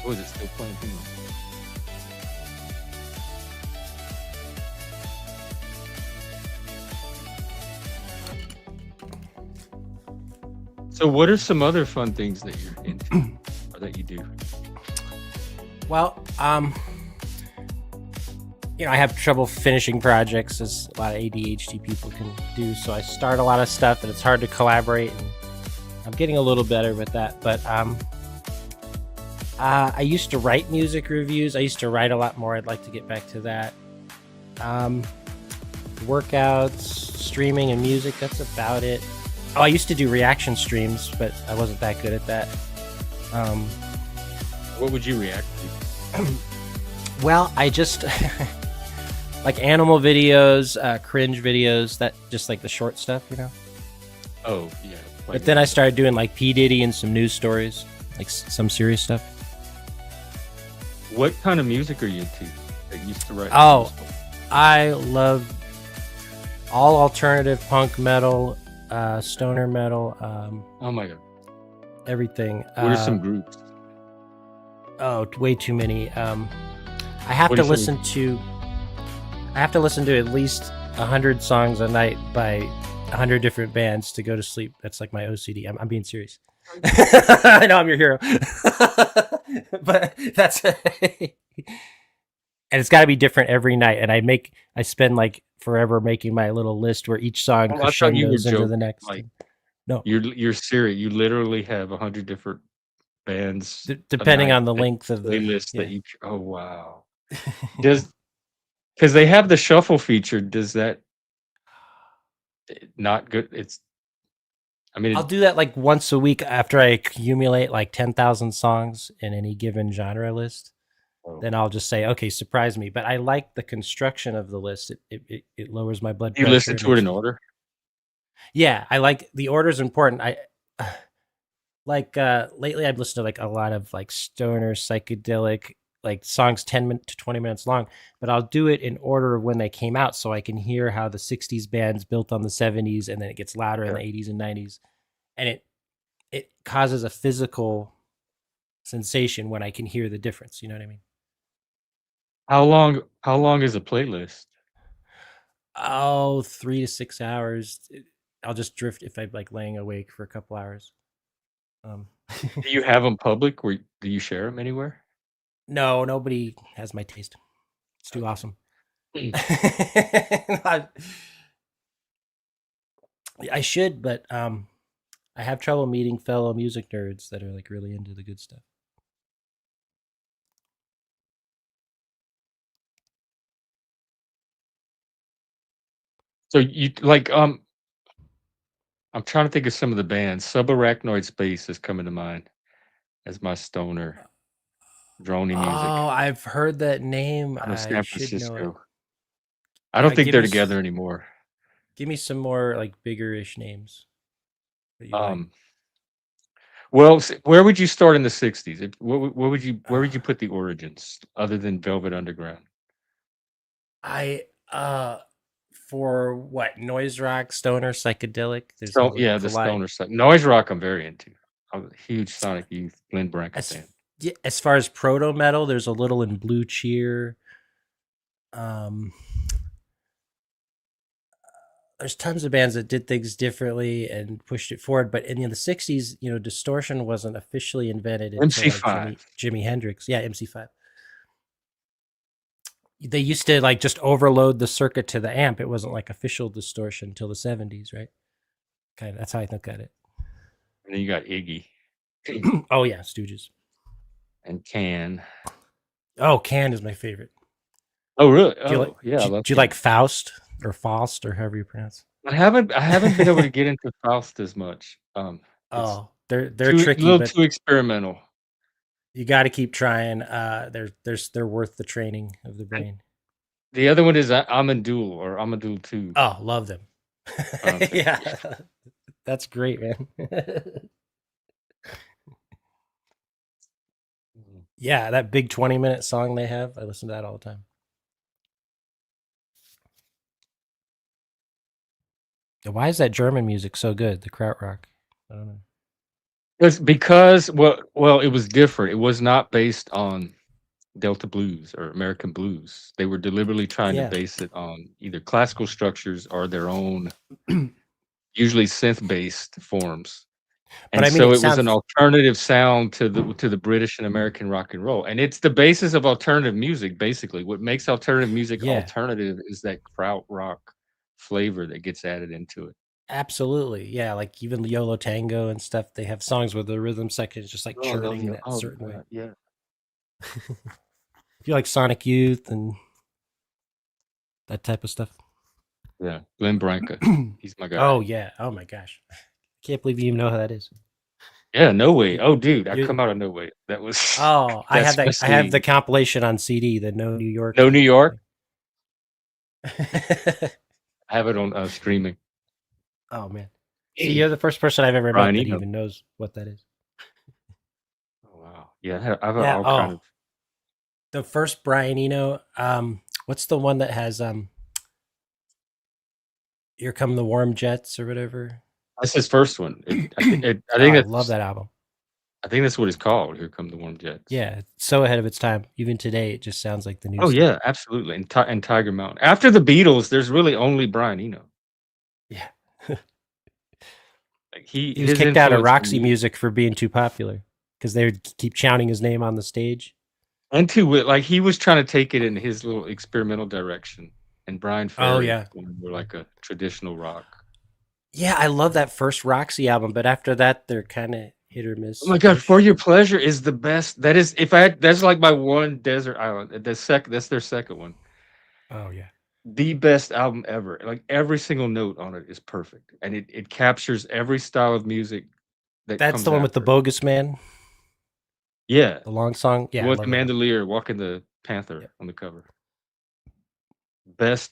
Speaker 1: Oh, is it still playing? Hang on. So what are some other fun things that you're into or that you do?
Speaker 2: Well, I have trouble finishing projects, as a lot of ADHD people can do. So I start a lot of stuff and it's hard to collaborate, and I'm getting a little better with that. But I used to write music reviews. I used to write a lot more. I'd like to get back to that. Workouts, streaming, and music, that's about it. Oh, I used to do reaction streams, but I wasn't that good at that.
Speaker 1: What would you react to?
Speaker 2: Well, I just like animal videos, cringe videos, that just like the short stuff,
Speaker 1: Oh, yeah.
Speaker 2: But then I started doing like P. Diddy and some news stories, like some serious stuff.
Speaker 1: What kind of music are you into that you used to write?
Speaker 2: Oh, I love all alternative punk metal, stoner metal.
Speaker 1: Oh my God.
Speaker 2: Everything.
Speaker 1: What are some groups?
Speaker 2: Oh, way too many. I have to listen to at least 100 songs a night by 100 different bands to go to sleep. That's like my OCD. I'm being serious. I know I'm your hero. But that's and it's got to be different every night. And I spend like forever making my little list where each song crescendos into the next.
Speaker 1: Like,
Speaker 2: no,
Speaker 1: you're serious. You literally have 100 different bands,
Speaker 2: depending on the length of the
Speaker 1: playlist that you. Oh wow! Because they have the shuffle feature. Does that not good?
Speaker 2: I'll do that like once a week after I accumulate like 10,000 songs in any given genre list. Oh. Then I'll just say, okay, surprise me. But I like the construction of the list. It lowers my blood pressure.
Speaker 1: You listen to it in order?
Speaker 2: Yeah, I like the order is important. Lately I've listened to like a lot of like stoner psychedelic like songs 10 to 20 minutes long, but I'll do it in order of when they came out so I can hear how the 60s bands built on the 70s, and then it gets louder in the 80s and 90s, and it causes a physical sensation when I can hear the difference. You know what I mean?
Speaker 1: How long is a playlist?
Speaker 2: Oh, 3 to 6 hours. I'll just drift if I'm like laying awake for a couple hours.
Speaker 1: Do you have them public? Do you share them anywhere?
Speaker 2: No, nobody has my taste. It's too awesome. I should, but I have trouble meeting fellow music nerds that are like really into the good stuff.
Speaker 1: So you like I'm trying to think of some of the bands. Subarachnoid Space is coming to mind as my stoner drony music
Speaker 2: Oh, I've heard that name.
Speaker 1: out of
Speaker 2: I
Speaker 1: San
Speaker 2: should know it.
Speaker 1: Francisco. I don't think
Speaker 2: Give
Speaker 1: they're
Speaker 2: me
Speaker 1: together anymore.
Speaker 2: give me some more like bigger-ish names that you like.
Speaker 1: Um, well, where would you start in the '60s? Where would you put the origins other than Velvet Underground?
Speaker 2: I for what noise rock, stoner, psychedelic. There's
Speaker 1: So
Speaker 2: all the
Speaker 1: yeah, the
Speaker 2: collide.
Speaker 1: stoner stuff. Noise rock, I'm very into. I'm a huge Sonic Youth, Glenn Branca
Speaker 2: As
Speaker 1: fan.
Speaker 2: yeah, as far as proto metal, there's a little in Blue Cheer. Um, there's tons of bands that did things differently and pushed it forward. But in the '60s, distortion wasn't officially invented until like
Speaker 1: MC5.
Speaker 2: Jimi Hendrix. Yeah, MC5. They used to like just overload the circuit to the amp. It wasn't like official distortion until the '70s, right? Kind of. That's how I look at it.
Speaker 1: And then you got Iggy
Speaker 2: Oh yeah, Stooges.
Speaker 1: and Can.
Speaker 2: Oh, Can is my favorite.
Speaker 1: Oh really?
Speaker 2: Do you like?
Speaker 1: Oh yeah, I love
Speaker 2: Do you
Speaker 1: Can.
Speaker 2: like Faust or Faust or however you pronounce?
Speaker 1: I haven't been able to get into Faust as much. It's
Speaker 2: Oh, they're
Speaker 1: a
Speaker 2: tricky,
Speaker 1: little
Speaker 2: but
Speaker 1: too experimental.
Speaker 2: you got to keep trying. They're worth the training of the
Speaker 1: And
Speaker 2: brain.
Speaker 1: the other one is Amadul or Amadul 2.
Speaker 2: Oh, love them.
Speaker 1: Okay.
Speaker 2: Yeah, that's great, man. Yeah, that big 20-minute song they have, I listen to that all the time. Why is that German music so good? The krautrock. I don't know.
Speaker 1: It's because well, it was different. It was not based on Delta blues or American blues. They were deliberately trying to
Speaker 2: Yeah,
Speaker 1: base it on either classical structures or their own, usually synth-based forms.
Speaker 2: but
Speaker 1: And
Speaker 2: I mean,
Speaker 1: so
Speaker 2: it
Speaker 1: it was an
Speaker 2: sounds.
Speaker 1: alternative sound to the British and American rock and roll. And it's the basis of alternative music, basically. What makes alternative music
Speaker 2: Yeah,
Speaker 1: alternative is that krautrock flavor that gets added into it.
Speaker 2: absolutely. Yeah, like even YOLO Tango and stuff. They have songs where the rhythm section is just like
Speaker 1: Oh, I love
Speaker 2: churning in
Speaker 1: you.
Speaker 2: that
Speaker 1: Oh,
Speaker 2: certain way.
Speaker 1: God, yeah.
Speaker 2: If you like Sonic Youth and that type of stuff.
Speaker 1: Yeah. Glenn Branca. He's my guy.
Speaker 2: Oh yeah. Oh my gosh. Can't believe you even know how that is.
Speaker 1: Yeah, No Way.
Speaker 2: You,
Speaker 1: Oh, dude, I
Speaker 2: you,
Speaker 1: come out of No Way. That was
Speaker 2: oh, I
Speaker 1: that's
Speaker 2: have that. I have the
Speaker 1: especially
Speaker 2: compilation on CD, the No New York.
Speaker 1: No New York.
Speaker 2: Thing.
Speaker 1: I have it on streaming.
Speaker 2: Oh man. See, you're the first person I've ever
Speaker 1: Brian
Speaker 2: met that
Speaker 1: Eno.
Speaker 2: even knows what that is.
Speaker 1: Oh, wow. Yeah, I have
Speaker 2: Yeah.
Speaker 1: all kind
Speaker 2: Oh,
Speaker 1: of.
Speaker 2: the first Brian Eno. What's the one that has "Here Come the Warm Jets" or whatever?
Speaker 1: That's his first one. I
Speaker 2: Oh,
Speaker 1: think
Speaker 2: I love
Speaker 1: that's
Speaker 2: that album.
Speaker 1: I think that's what it's called. Here Come the Warm Jets.
Speaker 2: Yeah, it's so ahead of its time. Even today, it just sounds like the new
Speaker 1: Oh
Speaker 2: stuff.
Speaker 1: yeah, absolutely. And Tiger Mountain. After the Beatles, there's really only Brian Eno.
Speaker 2: Yeah.
Speaker 1: Like
Speaker 2: He was
Speaker 1: his
Speaker 2: kicked out of
Speaker 1: influence on
Speaker 2: Roxy Music for being too popular because they would keep chanting his name on the stage.
Speaker 1: and too like he was trying to take it in his little experimental direction, and Brian
Speaker 2: Oh
Speaker 1: Ferry
Speaker 2: yeah.
Speaker 1: were more like a traditional rock.
Speaker 2: Yeah, I love that first Roxy album, but after that, they're kind of hit or miss.
Speaker 1: Oh my god, For Your Pleasure is the best. That is, if I had, that's like my one desert island. That's their second one.
Speaker 2: Oh yeah.
Speaker 1: The best album ever. Like every single note on it is perfect, and it captures every style of music that
Speaker 2: That's
Speaker 1: comes
Speaker 2: the one with the
Speaker 1: after.
Speaker 2: bogus man,
Speaker 1: Yeah,
Speaker 2: the long song. Yeah, I
Speaker 1: with
Speaker 2: love
Speaker 1: the
Speaker 2: that album.
Speaker 1: Mandolier walking the panther
Speaker 2: Yep.
Speaker 1: on the cover. Best.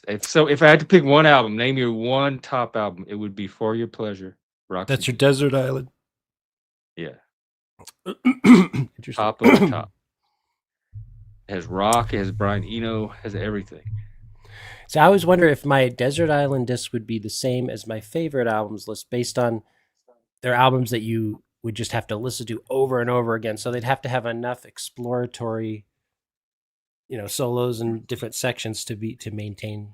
Speaker 1: If I had to pick one album, name your one top album, it would be For Your Pleasure. Roxy
Speaker 2: That's your
Speaker 1: Music.
Speaker 2: desert island.
Speaker 1: Yeah,
Speaker 2: Interesting.
Speaker 1: top of the top. It has rock, it has Brian Eno, has everything.
Speaker 2: So I always wonder if my desert island disc would be the same as my favorite albums list based on their albums that you would just have to listen to over and over again. So they'd have to have enough exploratory, solos and different sections to maintain.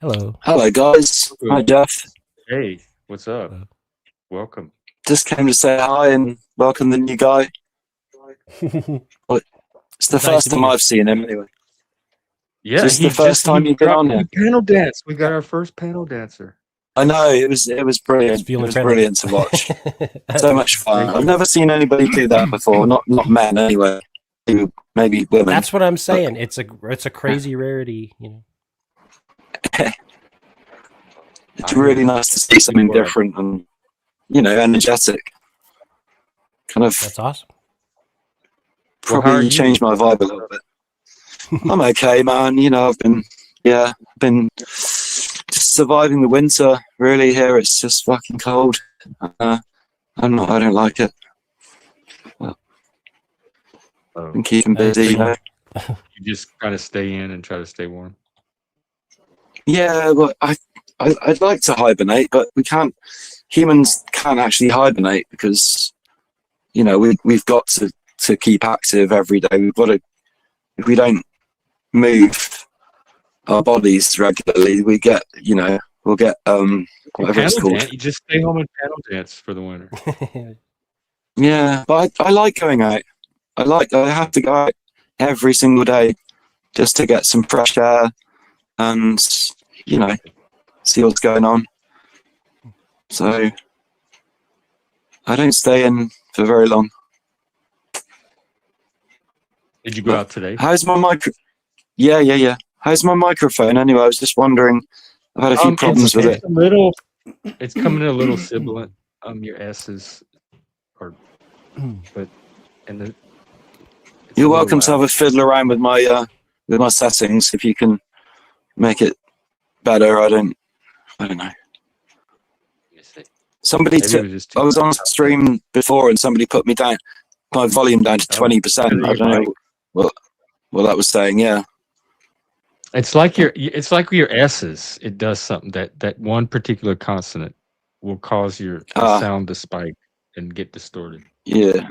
Speaker 2: Hello.
Speaker 4: Hello, guys. Hi, Jeff.
Speaker 1: Hey, what's up?
Speaker 2: Hello.
Speaker 1: Welcome.
Speaker 4: Just came to say hi and welcome the new guy. It's the
Speaker 2: Nice
Speaker 4: first
Speaker 2: to
Speaker 4: time
Speaker 2: meet you.
Speaker 4: I've seen him, anyway.
Speaker 1: Yeah,
Speaker 4: Is this the
Speaker 1: he
Speaker 4: first time you've been
Speaker 1: dropped
Speaker 4: on
Speaker 1: the
Speaker 4: here?
Speaker 1: panel dance. We got our first panel dancer.
Speaker 4: I know it was brilliant.
Speaker 2: It's feeling
Speaker 4: It was
Speaker 2: friendly.
Speaker 4: brilliant to watch. So much fun. I've never seen anybody do that before. Not men anyway. Maybe women.
Speaker 2: That's what I'm saying. It's a crazy rarity, you know.
Speaker 4: It's really nice to see something different and, you know, energetic. Kind of
Speaker 2: That's awesome.
Speaker 4: probably changed my vibe a little bit. I'm okay, man. You know, I've been just surviving the winter. Really, here it's just fucking cold. I don't like it. Been keeping busy, you know.
Speaker 1: You just gotta stay in and try to stay warm.
Speaker 4: Yeah, but I'd like to hibernate, but we can't. Humans can't actually hibernate because, you know, we've got to keep active every day. We've got to. If we don't move our bodies regularly, we get, you know, we'll get whatever it's called.
Speaker 1: You just stay home and paddle dance for the winter.
Speaker 4: Yeah, but I like going out. I have to go out every single day just to get some fresh air and, you know, see what's going on. So I don't stay in for very long.
Speaker 1: Did you go out today?
Speaker 4: How's my micro? Yeah. How's my microphone anyway? I was just wondering. I've had a few problems with it.
Speaker 1: It's coming in a little sibilant. Your S's are, but
Speaker 4: you're welcome to have a fiddle around with my settings if you can make it better. I don't know. Somebody, I was on stream before and somebody put me down, my volume down to 20%. I don't know what that was saying. Yeah.
Speaker 1: It's like your S's. It does something that one particular consonant will cause your sound to spike and get distorted.
Speaker 4: Yeah.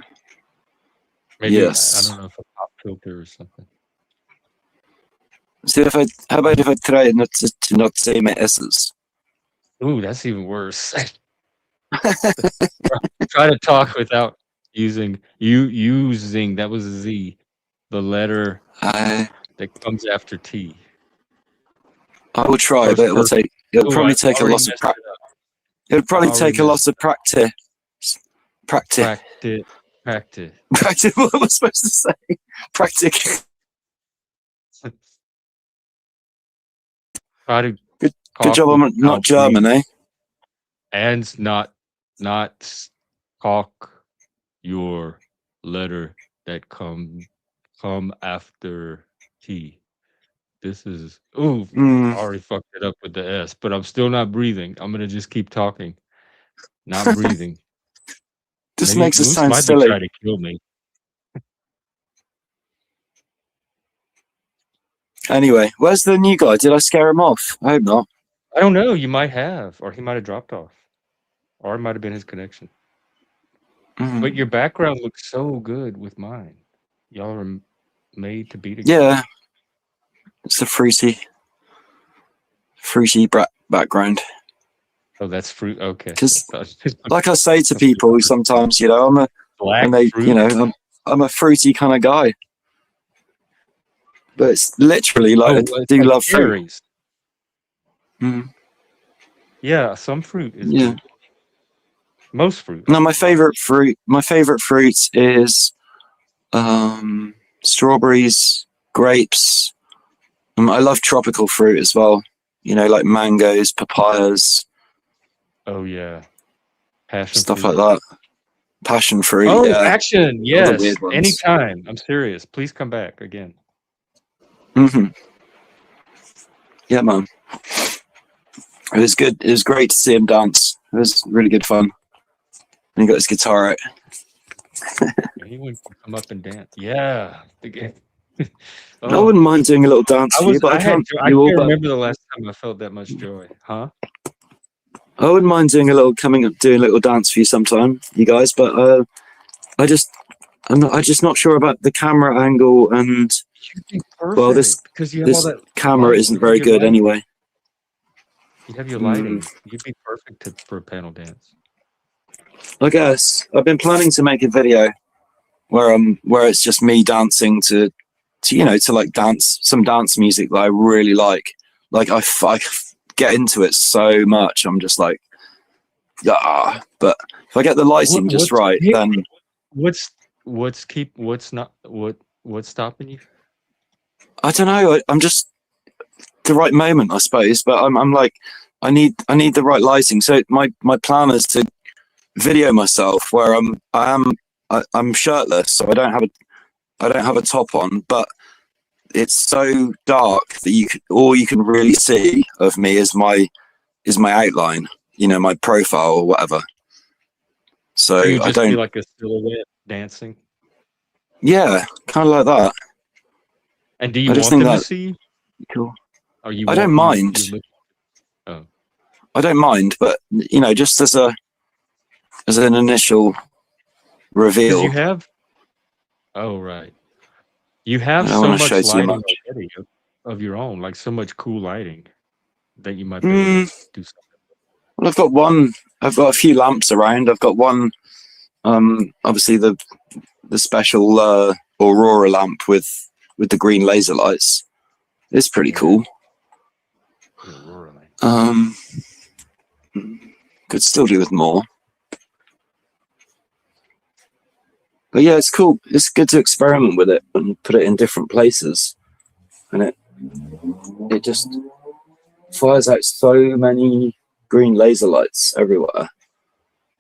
Speaker 1: Maybe,
Speaker 4: yes.
Speaker 1: I don't know if a pop filter or something.
Speaker 4: So how about if I try not to say my S's?
Speaker 1: Ooh, that's even worse. Try to talk without using that was a Z, the letter that comes after T.
Speaker 4: I will try, but it'll probably take a lot of practice. It'll probably take a lot of practice. Practice. What am I supposed to say? Practice. Good job. I'm not German, eh?
Speaker 1: And not talk your letter that come after T. This is I already fucked it up with the S, but I'm still not breathing. I'm gonna just keep talking, not breathing.
Speaker 4: This makes it sound silly.
Speaker 1: Try to kill me.
Speaker 4: Anyway, where's the new guy? Did I scare him off? I hope not.
Speaker 1: I don't know. You might have, or he might have dropped off, or it might have been his connection. But your background looks so good with mine. Y'all are made to be together.
Speaker 4: Yeah, it's a fruity background.
Speaker 1: Oh, that's fruit. Okay.
Speaker 4: Because, like I say to people sometimes, you know, I'm a fruity kind of guy. But it's literally like I do love fruit.
Speaker 1: Yeah, some fruit is good. Most fruit.
Speaker 4: No, my favorite fruit is strawberries, grapes. I love tropical fruit as well. You know, like mangoes, papayas.
Speaker 1: Oh yeah,
Speaker 4: stuff like that. Passion fruit.
Speaker 1: Oh, action! Yes, anytime. I'm serious. Please come back again.
Speaker 4: Yeah, man. It was good. It was great to see him dance. It was really good fun. And he got his guitar out.
Speaker 1: He went to come up and dance. Yeah.
Speaker 4: I wouldn't mind doing a little dance for you, but I can't
Speaker 1: remember the last time I felt that much joy. Huh?
Speaker 4: I wouldn't mind doing a little dance for you sometime, you guys, but I'm just not sure about the camera angle and well, this camera isn't very good anyway.
Speaker 1: You have your lighting. You'd be perfect for a panel dance.
Speaker 4: I guess I've been planning to make a video where it's just me dancing to like dance some dance music that I really like. Like I get into it so much. I'm just like, yeah. But if I get the lighting just right, then
Speaker 1: what's stopping you?
Speaker 4: I don't know. I'm just the right moment, I suppose. But I'm like, I need the right lighting. So my plan is to video myself where I'm shirtless, so I don't have a top on, but it's so dark that all you can really see of me is my outline, my profile or whatever. So
Speaker 1: you just
Speaker 4: I don't
Speaker 1: be like a silhouette dancing.
Speaker 4: Yeah, kind of like that.
Speaker 1: And do you
Speaker 4: I just
Speaker 1: want
Speaker 4: think
Speaker 1: them to
Speaker 4: that
Speaker 1: see you?
Speaker 4: cool.
Speaker 1: Or you
Speaker 4: I don't mind.
Speaker 1: Oh.
Speaker 4: I don't mind, but just as an initial reveal.
Speaker 1: You have. Oh right. You have
Speaker 4: I don't
Speaker 1: so
Speaker 4: want to
Speaker 1: much
Speaker 4: show too
Speaker 1: lighting
Speaker 4: much.
Speaker 1: already of your own, like so much cool lighting that you might be able to do something.
Speaker 4: Well, I've got a few lamps around. I've got one, obviously the special Aurora lamp with the green laser lights. It's pretty cool.
Speaker 1: Aurora light.
Speaker 4: Could still do with more. But yeah, it's cool. It's good to experiment with it and put it in different places, and it just fires out so many green laser lights everywhere.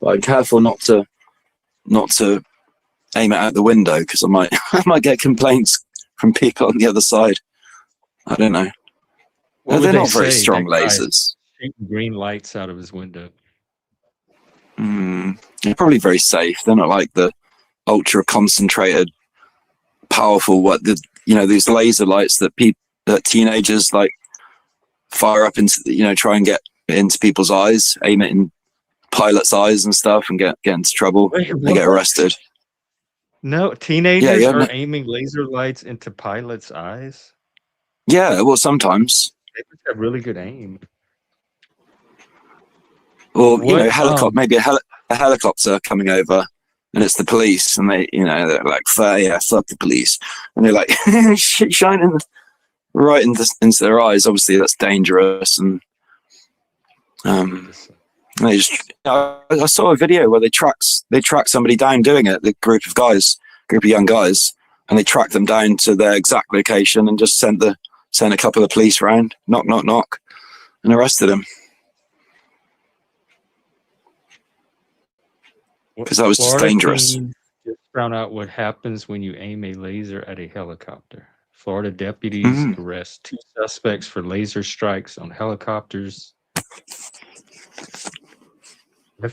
Speaker 4: But I'm careful not to aim it out the window because I might get complaints from people on the other side. I don't know. They're not very strong lasers.
Speaker 1: Shooting green lights out of his window.
Speaker 4: They're probably very safe. They're not like the ultra concentrated, powerful these laser lights that teenagers like fire up into try and get into people's eyes, aim it in pilots' eyes and stuff, and get into trouble. They get arrested.
Speaker 1: No, teenagers are aiming laser lights into pilots' eyes.
Speaker 4: Yeah, well, sometimes
Speaker 1: they just have really good aim.
Speaker 4: Or maybe a helicopter coming over, and it's the police, and they're like, fuck the police, and they're like shining right into their eyes. Obviously, that's dangerous, and they just. I saw a video where they track somebody down doing it. The group of young guys, and they tracked them down to their exact location and just sent a couple of police round, knock, knock, knock, and arrested them. Because that was just dangerous.
Speaker 1: Just found out what happens when you aim a laser at a helicopter. Florida deputies arrest 2 suspects for laser strikes on helicopters. FAA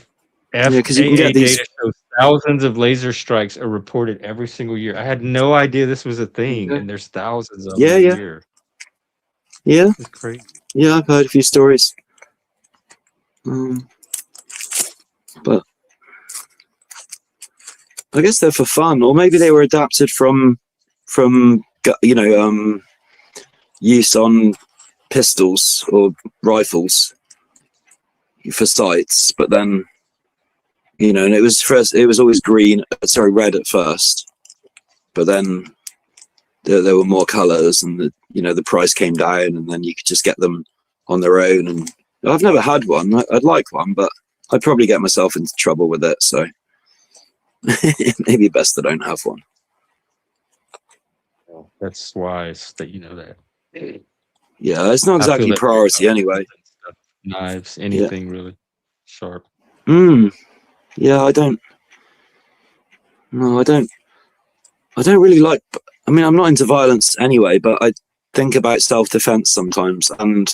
Speaker 1: data shows thousands of laser strikes are reported every single year. I had no idea this was a thing, and there's thousands of them a year.
Speaker 4: Yeah,
Speaker 1: it's crazy.
Speaker 4: Yeah, I've heard a few stories. But I guess they're for fun, or maybe they were adapted from use on pistols or rifles for sights, but then and it was always red at first, but then there were more colors, and the price came down, and then you could just get them on their own. And I've never had one. I'd like one, but I'd probably get myself into trouble with it, so maybe best I don't have one.
Speaker 1: Well, that's wise that you know that.
Speaker 4: Yeah, it's not exactly priority anyway.
Speaker 1: Knives, anything really sharp.
Speaker 4: Yeah, I don't really like. I mean, I'm not into violence anyway, but I think about self-defense sometimes, and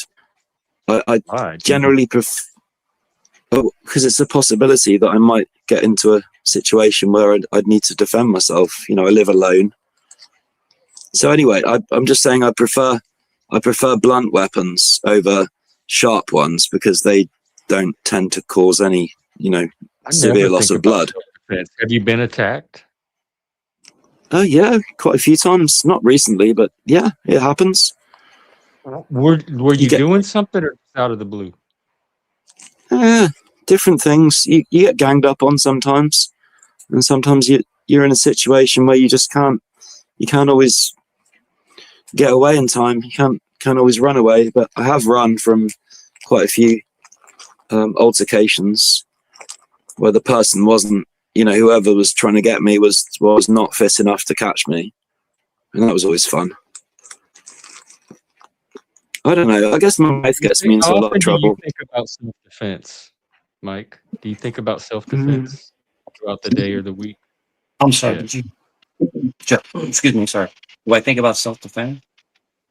Speaker 4: I generally prefer, because it's a possibility that I might get into a situation where I'd need to defend myself. I live alone. So anyway, I'm just saying I prefer blunt weapons over sharp ones because they don't tend to cause any, severe loss of blood.
Speaker 1: Have you been attacked?
Speaker 4: Oh yeah, quite a few times. Not recently, but yeah, it happens.
Speaker 1: Were you doing something, or out of the blue?
Speaker 4: Different things. You get ganged up on sometimes, and sometimes you're in a situation where you just can't always get away in time. You can't always run away. But I have run from quite a few altercations where the person wasn't, whoever was trying to get me was not fit enough to catch me, and that was always fun. I don't know. I guess my mouth gets me into a lot of trouble.
Speaker 1: Do you think about self-defense, Mike? Do you think about self-defense throughout the day or the week?
Speaker 5: I'm sorry. Did you? Excuse me. Sorry. Do I think about self-defense?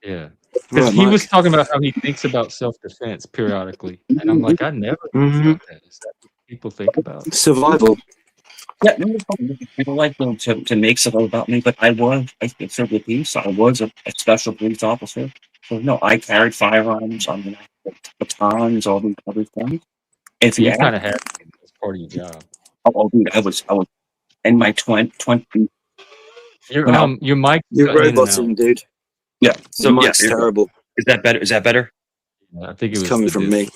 Speaker 1: Yeah, because he was talking about how he thinks about self-defense periodically, and I'm like, I never think about that. Is that what people think about?
Speaker 4: Survival.
Speaker 5: Yeah, no, people like them to make something about me, but I served the police. I was a special police officer. So no, I carried firearms, batons, all these other things. If you
Speaker 1: kind of had to, as part of your job.
Speaker 5: Oh, dude, I was in my 20.
Speaker 1: Your mic.
Speaker 4: You're roboting, dude.
Speaker 5: Yeah. So
Speaker 4: your mic's terrible.
Speaker 5: Is that better? Is that better?
Speaker 1: Yeah, I think it was
Speaker 4: coming from me.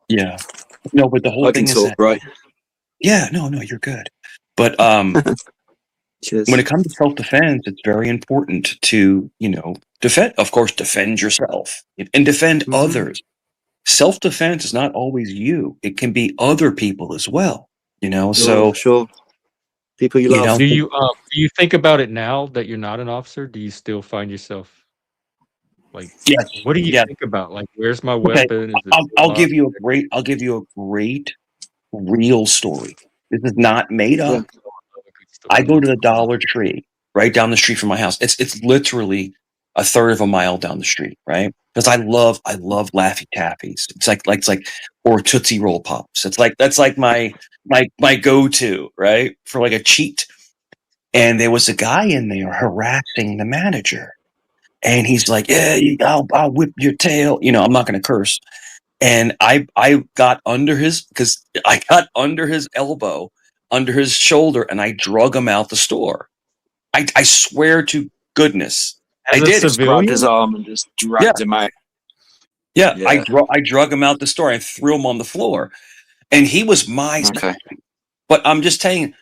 Speaker 5: Yeah. No, but the whole thing is that,
Speaker 4: right?
Speaker 5: Yeah. No, you're good. But
Speaker 4: Cheers.
Speaker 5: When it comes to self-defense, it's very important to defend yourself and defend others. Self-defense is not always you; it can be other people as well.
Speaker 4: Sure. People you love.
Speaker 1: Do you think about it now that you're not an officer? Do you still find yourself like?
Speaker 5: Yes.
Speaker 1: What do you think about? Like, where's my weapon?
Speaker 5: I'll give you a great real story. This is not made up. I go to the Dollar Tree right down the street from my house. It's literally a third of a mile down the street, right? Because I love Laffy Taffies. It's like or Tootsie Roll Pops. That's like my go-to, right? For like a cheat. And there was a guy in there harassing the manager. And he's like, yeah, I'll whip your tail. I'm not going to curse. And I got under his elbow, under his shoulder, and I drug him out the store. I swear to goodness. I did.
Speaker 4: Grabbed his arm and just dragged him out.
Speaker 5: Yeah. I drug him out the store. I threw him on the floor. And he was my son. But I'm just telling you,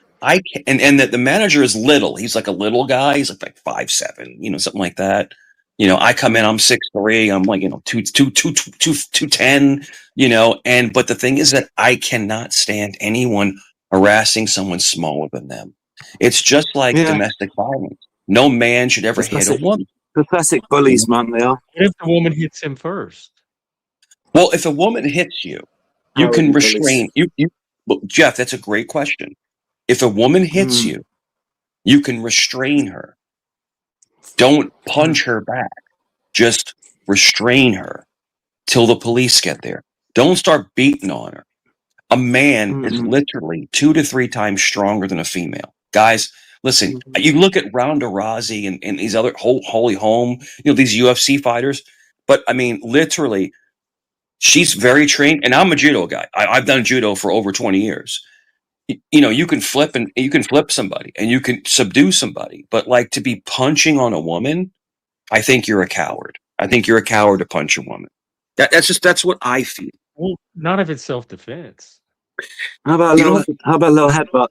Speaker 5: and that the manager is little. He's like a little guy. He's like 5'7", something like that. I come in, I'm 6'3", I'm like, 210, but the thing is that I cannot stand anyone harassing someone smaller than them. It's just like domestic violence. No man should ever hit a woman.
Speaker 4: Pathetic bullies, man, they are.
Speaker 1: What if the woman hits him first?
Speaker 5: Well, if a woman hits you, you can restrain. Jeff, that's a great question. If a woman hits you, you can restrain her. Don't punch her back. Just restrain her till the police get there. Don't start beating on her. A man is literally 2 to 3 times stronger than a female. Guys, listen, you look at Ronda Rousey and these other Holly Holm, these UFC fighters. But I mean, literally, she's very trained. And I'm a judo guy. I've done judo for over 20 years. You can flip somebody and you can subdue somebody. But like to be punching on a woman, I think you're a coward. I think you're a coward to punch a woman. That's what I feel.
Speaker 1: Well, not if it's self-defense.
Speaker 4: How about a little headbutt?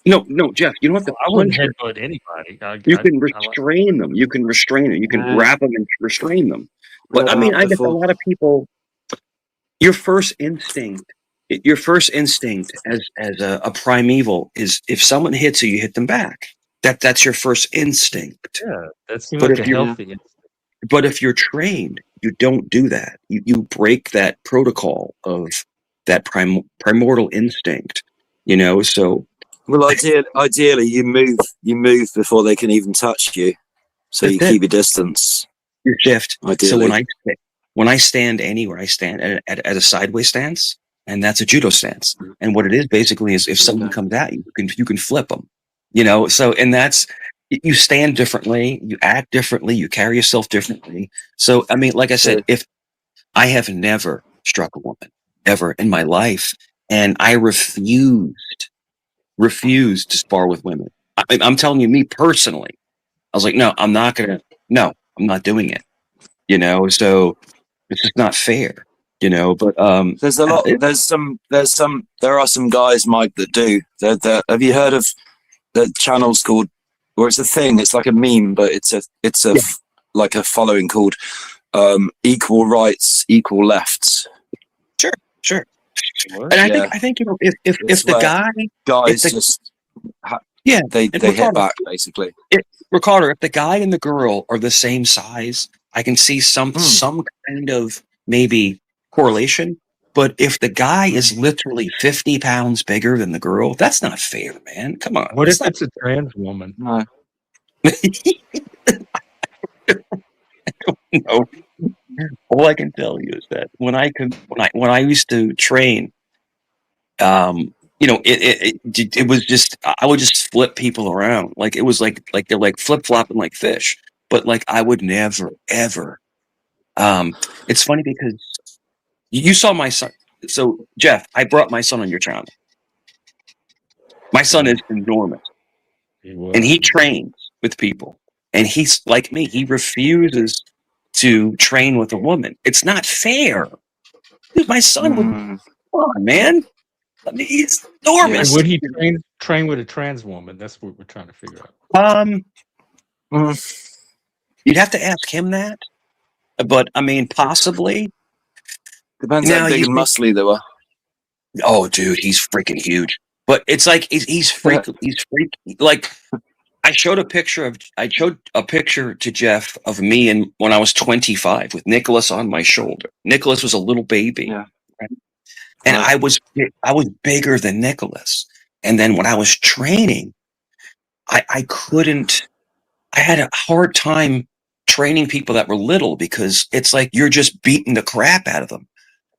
Speaker 5: No, Jeff, you don't have to.
Speaker 1: I wouldn't headbutt anybody.
Speaker 5: You can restrain them. You can restrain them. You can grab them and restrain them. But I mean, I guess a lot of people. Your first instinct as a primeval is if someone hits you, you hit them back. That's your first instinct.
Speaker 1: Yeah, that seems like a healthy instinct.
Speaker 5: But if you're trained, you don't do that. You break that protocol of that primordial instinct. So.
Speaker 4: Well, ideally, you move before they can even touch you, so you keep your distance.
Speaker 5: Your shift.
Speaker 4: Ideally.
Speaker 5: So when I stand anywhere, I stand at a sideways stance, and that's a judo stance. And what it is basically is if someone comes at you, you can flip them. So and that's. You stand differently, you act differently, you carry yourself differently. So, I mean, like I said, if I have never struck a woman ever in my life, and I refused to spar with women. I'm telling you, me personally, I was like, no, I'm not doing it. So it's just not fair. But
Speaker 4: there's a lot. There are some guys, Mike, that do. Have you heard of the channels called? Or it's a thing. It's like a meme, but it's like a following called Equal Rights, Equal Lefts.
Speaker 5: Sure.
Speaker 1: What?
Speaker 5: And
Speaker 4: Yeah.
Speaker 5: I think if
Speaker 4: It's
Speaker 5: the
Speaker 4: where
Speaker 5: guy,
Speaker 4: guys
Speaker 5: the-
Speaker 4: just
Speaker 5: yeah,
Speaker 4: they
Speaker 5: and
Speaker 4: hit
Speaker 5: Ricardo,
Speaker 4: back basically.
Speaker 5: Ricardo, if the guy and the girl are the same size, I can see some kind of maybe correlation. But if the guy is literally 50 pounds bigger than the girl, that's not fair, man. Come on.
Speaker 1: What if
Speaker 5: That's
Speaker 1: it's a trans woman?
Speaker 4: No.
Speaker 5: No. All I can tell you is that when I used to train, it was just I would just flip people around. Like it was like they're like flip flopping like fish. But like I would never ever. It's funny because you saw my son. So Jeff, I brought my son on your channel. My son is enormous, and he trains with people. And he's like me. He refuses to train with a woman. It's not fair. Dude, my son would. Come on, man. I mean, he's enormous.
Speaker 1: And would he train with a trans woman? That's what we're trying to figure out.
Speaker 5: You'd have to ask him that. But I mean, possibly.
Speaker 4: Depends how big and muscly they were.
Speaker 5: Oh, dude, he's freaking huge. But it's like he's freaking. Like I showed a picture to Jeff of me and when I was 25 with Nicholas on my shoulder. Nicholas was a little baby.
Speaker 4: Yeah.
Speaker 5: Right? And I was bigger than Nicholas. And then when I was training, I couldn't. I had a hard time training people that were little because it's like you're just beating the crap out of them.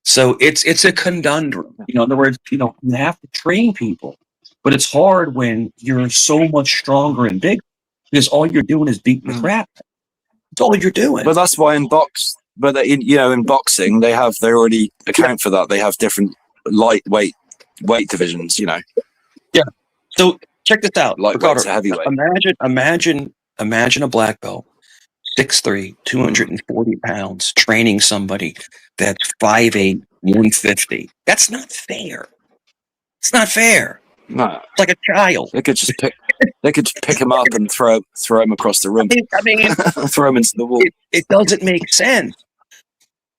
Speaker 5: So it's a conundrum. In other words, you have to train people, but it's hard when you're so much stronger and bigger because all you're doing is beating the crap. That's all you're doing.
Speaker 4: But that's why in boxing they already account for that. They have different weight divisions.
Speaker 5: Yeah. So check this out.
Speaker 4: Lightweight to heavyweight.
Speaker 5: Imagine a black belt, 6'3", 240 pounds, training somebody that's 5'8", 150. That's not fair. It's not fair.
Speaker 4: No,
Speaker 5: it's like a child.
Speaker 4: They could just pick him up and throw him across the room.
Speaker 5: I mean
Speaker 4: throw him into the wall.
Speaker 5: It doesn't make sense.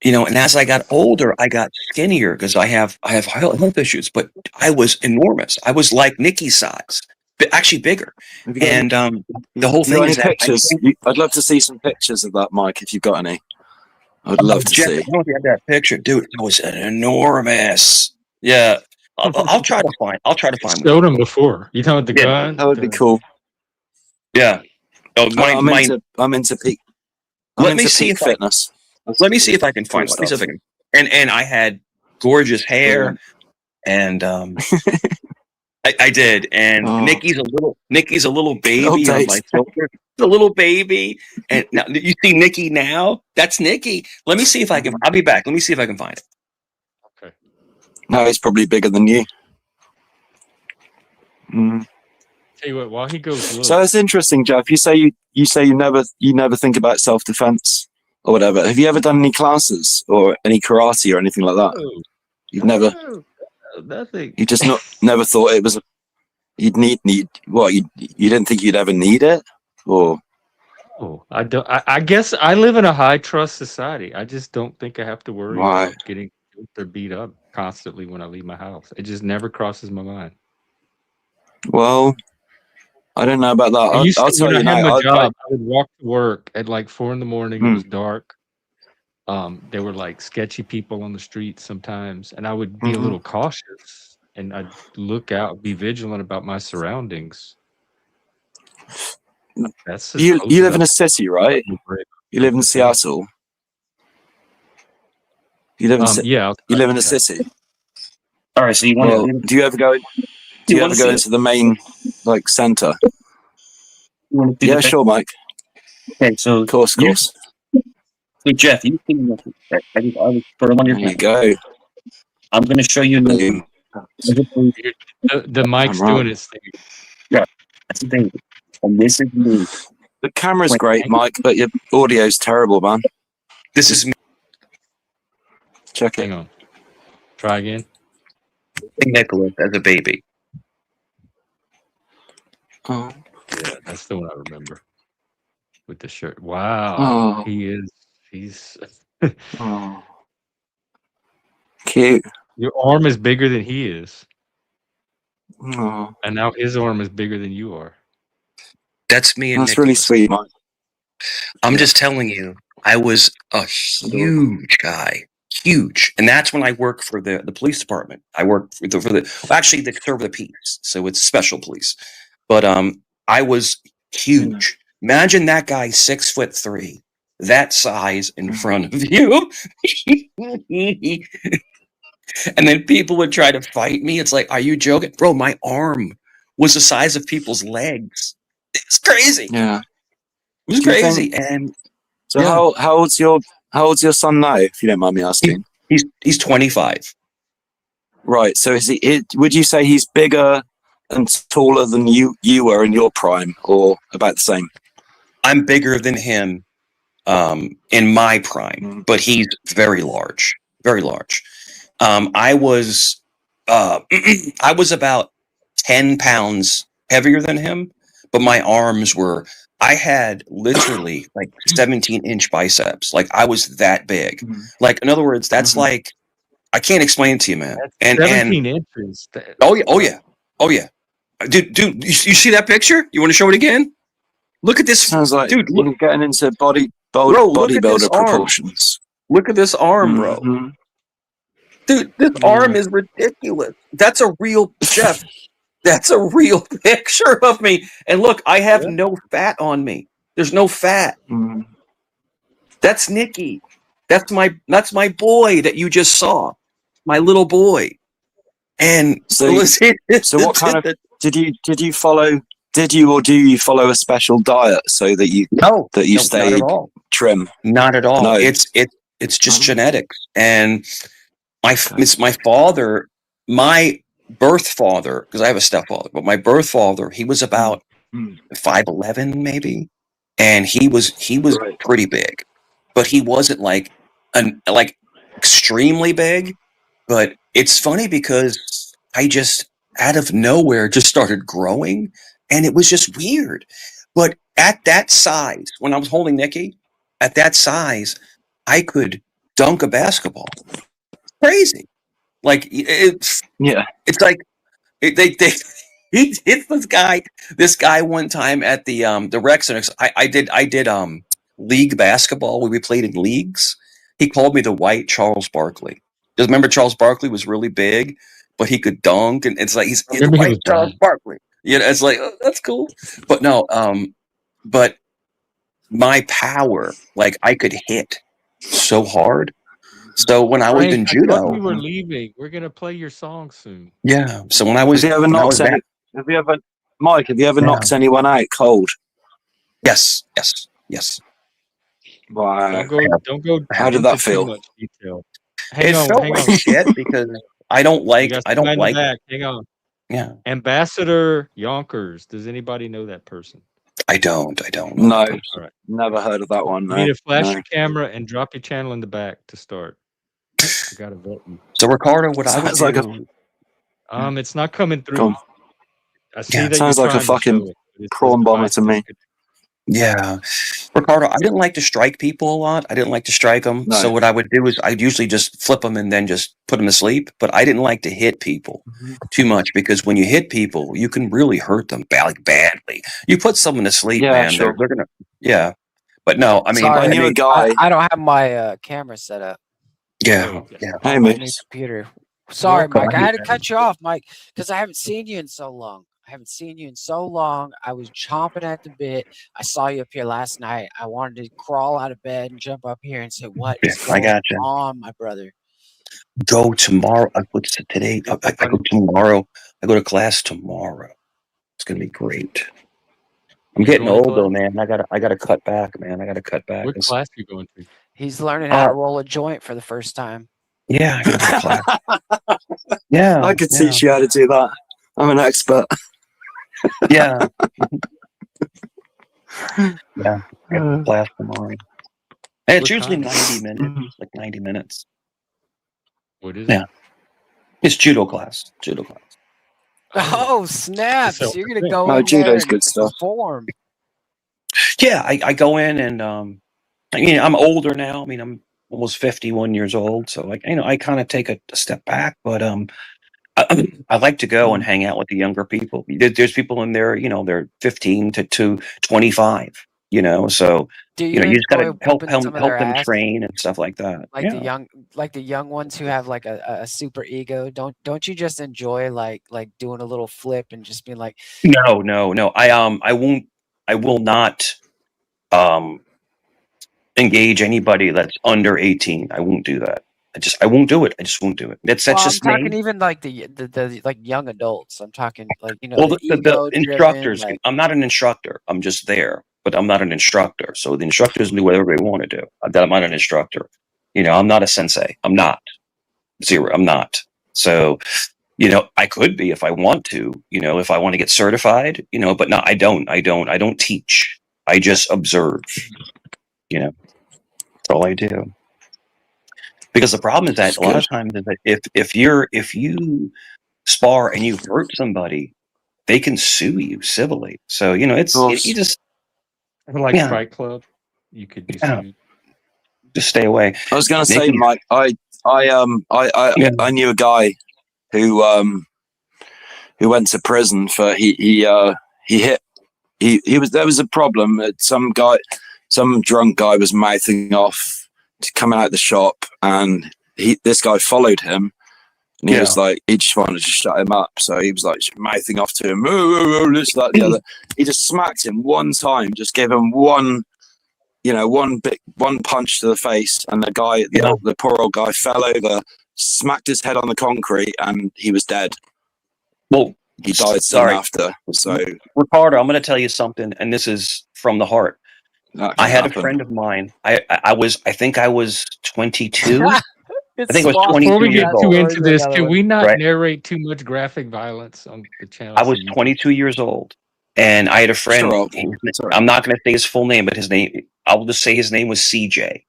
Speaker 5: And as I got older, I got skinnier because I have health issues. But I was enormous. I was like Nikki's size, but actually bigger. And the whole thing is that
Speaker 4: pictures. I'd love to see some pictures of that, Mike, if you've got any. I'd love to see.
Speaker 5: I don't know if you have that picture, dude. I was enormous. Yeah, I'll try to find.
Speaker 1: Showed him before. You know, the gun.
Speaker 4: That would be cool.
Speaker 5: Yeah.
Speaker 4: I'm into peak.
Speaker 5: Let me see if
Speaker 4: fitness.
Speaker 5: Let me see if I can find. Let me see if I can. And I had gorgeous hair, and I did. And Nikki's a little baby on my shoulder. A little baby. And now you see Nikki now. That's Nikki. Let me see if I can. I'll be back. Let me see if I can find it.
Speaker 1: Okay.
Speaker 4: No, he's probably bigger than you.
Speaker 1: Tell you what, while he goes. Look.
Speaker 4: So that's interesting, Jeff. You say you never think about self-defense or whatever. Have you ever done any classes or any karate or anything like that?
Speaker 1: No.
Speaker 4: You've never.
Speaker 1: Nothing.
Speaker 4: You just never thought it was. You'd need what? You didn't think you'd ever need it, or?
Speaker 1: Oh, I don't. I guess I live in a high trust society. I just don't think I have to worry about getting beat up constantly when I leave my house. It just never crosses my mind.
Speaker 4: Well, I don't know about that. I'll tell you now.
Speaker 1: I would walk to work at like 4 a.m. It was dark. There were like sketchy people on the street sometimes, and I would be a little cautious, and I'd look out, be vigilant about my surroundings. That's
Speaker 4: you live in a city, right? You live in Seattle. You live in you live in a city.
Speaker 5: All right. So you want to?
Speaker 4: Do you ever go? Do you ever go into the main center? Yeah, sure, Mike.
Speaker 5: Okay, so
Speaker 4: of course.
Speaker 5: So Jeff, you can. I was put them on your.
Speaker 4: There you go.
Speaker 5: I'm going to show you.
Speaker 1: The mic's doing its thing.
Speaker 5: Yeah, that's the thing. And this is me.
Speaker 4: The camera's great, Mike, but your audio's terrible, man.
Speaker 5: This is me.
Speaker 4: Check it.
Speaker 1: Hang on. Try again.
Speaker 5: Nicholas as a baby.
Speaker 4: Oh.
Speaker 1: Yeah, that's the one I remember. With the shirt. Wow.
Speaker 4: Oh.
Speaker 1: He's
Speaker 4: oh. Cute.
Speaker 1: Your arm is bigger than he is,
Speaker 4: Oh,
Speaker 1: and now his arm is bigger than you are.
Speaker 5: That's me and
Speaker 4: that's really
Speaker 5: Nicholas.
Speaker 4: sweet, Mike.
Speaker 5: I'm
Speaker 4: Yeah.
Speaker 5: just telling you, I was a huge guy, huge, and that's when I worked for the police department. I worked for actually the serve the peace, so it's special police. But I was huge. Imagine that guy 6'3", that size in front of you, and then people would try to fight me. It's like, are you joking, bro? My arm was the size of people's legs. It's crazy.
Speaker 4: Yeah.
Speaker 5: It was
Speaker 4: Do you
Speaker 5: crazy,
Speaker 4: think-
Speaker 5: and
Speaker 4: So
Speaker 5: Yeah.
Speaker 4: how old's your son now, if you don't mind me asking?
Speaker 5: he's 25.
Speaker 4: Right. So is he? Would you say he's bigger and taller than you were in your prime, or about the same?
Speaker 5: I'm bigger than him in my prime, but he's very large, very large. I was I was about 10 pounds heavier than him, but my arms were. I had literally like 17-inch biceps. Like I was that big. Like in other words, that's like I can't explain it to you, man.
Speaker 1: That's 17 inches.
Speaker 5: Oh yeah. Dude, you see that picture? You want to show it again? Look at this.
Speaker 4: Sounds like
Speaker 5: Dude,
Speaker 4: you're getting into
Speaker 5: look at
Speaker 4: bodybuilder
Speaker 5: this arm.
Speaker 4: proportions.
Speaker 5: Look at this arm, bro.
Speaker 4: Mhm.
Speaker 5: Dude, this arm is ridiculous. That's a real Jeff. That's a real picture of me. And look, I have no fat on me. There's no fat.
Speaker 4: Mhm.
Speaker 5: That's Nikki. That's my boy that you just saw. My little boy. And
Speaker 4: So what kind of did you follow? Did you or do you follow a special diet so that you stay
Speaker 5: not at all.
Speaker 4: trim?
Speaker 5: Not at all.
Speaker 4: No.
Speaker 5: It's just genetics. And it's my father, my birth father, because I have a stepfather, but my birth father, he was about 5'11" maybe, and he was pretty big, but he wasn't like extremely big. But it's funny because I just out of nowhere just started growing, and it was just weird. But at that size, when I was holding Nikki, at that size, I could dunk a basketball. Crazy. Like it's like he hit this guy one time at the rec center. I did league basketball where we played in leagues. He called me the white Charles Barkley. Just remember Charles Barkley was really big, but he could dunk, and it's like he's the white Charles Barkley. You know, it's like that's cool. But no, but my power, like I could hit so hard. So when I was in judo,
Speaker 1: I thought we were leaving. We're gonna play your song soon.
Speaker 5: Yeah. So when I was,
Speaker 4: Have you ever knocked anyone out cold?
Speaker 5: Yes.
Speaker 4: Wow.
Speaker 1: Don't go.
Speaker 4: How did that
Speaker 1: into
Speaker 4: feel?
Speaker 1: Too much detail.
Speaker 5: It felt like shit because I don't like.
Speaker 1: Hang on.
Speaker 5: Yeah.
Speaker 1: Ambassador Yonkers. Does anybody know that person?
Speaker 5: I don't.
Speaker 4: No.
Speaker 1: All right.
Speaker 4: Never heard of that one.
Speaker 1: You need to flash your camera and drop your channel in the back to start. I gotta vote you.
Speaker 5: So Ricardo, what I was like
Speaker 1: it's not coming through. I see that
Speaker 4: sounds like a fucking prawn bomber to me.
Speaker 5: Yeah, Ricardo, I didn't like to strike people a lot. I didn't like to strike them. No. So what I would do is I'd usually just flip them and then just put them to sleep. But I didn't like to hit people too much because when you hit people, you can really hurt them badly. You put someone to sleep, man. Sure. They're gonna. Yeah, but no, I mean,
Speaker 6: sorry,
Speaker 4: I knew a guy.
Speaker 6: I don't have my camera set up.
Speaker 5: Yeah.
Speaker 4: Hey,
Speaker 6: my new computer. Sorry, Mike. I had to cut you off, Mike, because I haven't seen you in so long. I was chomping at the bit. I saw you up here last night. I wanted to crawl out of bed and jump up here and say, "What is going on, my brother?"
Speaker 5: Go tomorrow. What's today? I go tomorrow. I go to class tomorrow. It's gonna be great. I'm getting old though, man. I gotta cut back, man. I gotta cut back.
Speaker 1: What class are you going to?
Speaker 6: He's learning how to roll a joint for the first time.
Speaker 5: Yeah, I gotta class. Yeah,
Speaker 4: I could teach you how to do that. I'm an expert.
Speaker 5: Yeah. Yeah. Class tomorrow. And it's usually 90 minutes. Like 90 minutes.
Speaker 1: What is
Speaker 5: it? It's judo class.
Speaker 6: Oh, snaps.
Speaker 1: So,
Speaker 6: you're gonna go
Speaker 4: no,
Speaker 6: in
Speaker 4: judo's
Speaker 6: there
Speaker 4: good stuff.
Speaker 6: Perform.
Speaker 5: Yeah, I go in and I mean I'm older now. I mean almost 51 years old. So like, I kind of take a step back, but I like to go and hang out with the younger people. There's people in there, they're 15 to 25, so
Speaker 6: Do you
Speaker 5: you just got to
Speaker 6: enjoy whooping some of their
Speaker 5: help them
Speaker 6: ass?
Speaker 5: train and stuff like that.
Speaker 6: Like the young ones who have like a super ego. Don't you just enjoy like doing a little flip and just being like,
Speaker 5: No. I will not engage anybody that's under 18. I won't do that. I won't do it. I just won't do it. That's
Speaker 6: well, I'm
Speaker 5: just
Speaker 6: talking
Speaker 5: me.
Speaker 6: even like the like young adults. I'm talking like
Speaker 5: Well,
Speaker 6: the
Speaker 5: the
Speaker 6: ego driven.
Speaker 5: instructors.
Speaker 6: Like,
Speaker 5: I'm not an instructor. I'm just there, but I'm not an instructor. So the instructors do whatever they want to do. I'm not an instructor. I'm not a sensei. I'm not. Zero. I'm not. So, I could be if I want to. If I want to get certified. But no, I don't. I don't teach. I just observe. That's all I do. Because the problem is that a lot of times is that if you spar and you hurt somebody, they can sue you civilly. So you just
Speaker 1: like Fight Club, you could be sued.
Speaker 5: Just stay away.
Speaker 4: I was going to say, Mike, I knew a guy who went to prison for there was a problem. Some drunk guy was mouthing off coming out the shop, and this guy followed him, and he was like, he just wanted to shut him up, so he was like mouthing off to him, this, that, the other. He just smacked him one time, just gave him one punch to the face, and the guy, the poor old guy, fell over, smacked his head on the concrete, and he was dead.
Speaker 5: Well,
Speaker 4: he died soon after. So,
Speaker 5: Ricardo, I'm going to tell you something, and this is from the heart. I had a friend of mine. I think I was 22. I think I was 22.
Speaker 1: Before we get too into this, can we not narrate too much graphic violence on the channel?
Speaker 5: I was 22 years old, and I had a friend. I'm not going to say his full name, but his name, I will just say his name was CJ,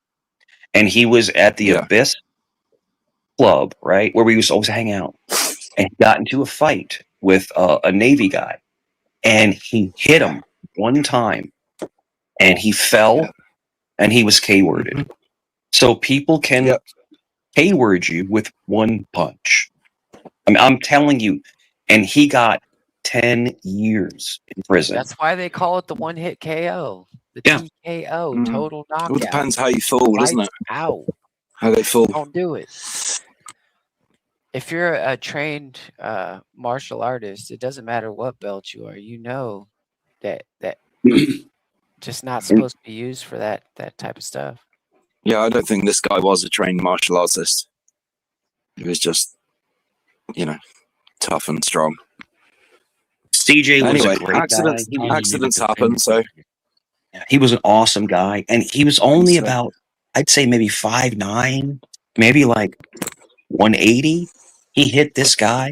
Speaker 5: and he was at the Abyss Club, right, where we used to always hang out, and he got into a fight with a Navy guy, and he hit him one time, and he fell, and he was K-worded. So people can K-word you with one punch. I mean, I'm telling you, and he got 10 years in prison.
Speaker 6: That's why they call it the one-hit KO. The TKO, total knockout.
Speaker 4: It depends how you fall, doesn't it?
Speaker 6: Out.
Speaker 4: How they fall.
Speaker 6: Don't do it. If you're a trained martial artist, it doesn't matter what belt you are. You know that just not supposed to be used for that type of stuff.
Speaker 4: Yeah, I don't think this guy was a trained martial artist. He was just, tough and strong.
Speaker 5: CJ was a great guy.
Speaker 4: Accidents happen, so.
Speaker 5: He was an awesome guy, and he was only about, I'd say maybe 5'9", maybe like 180. He hit this guy.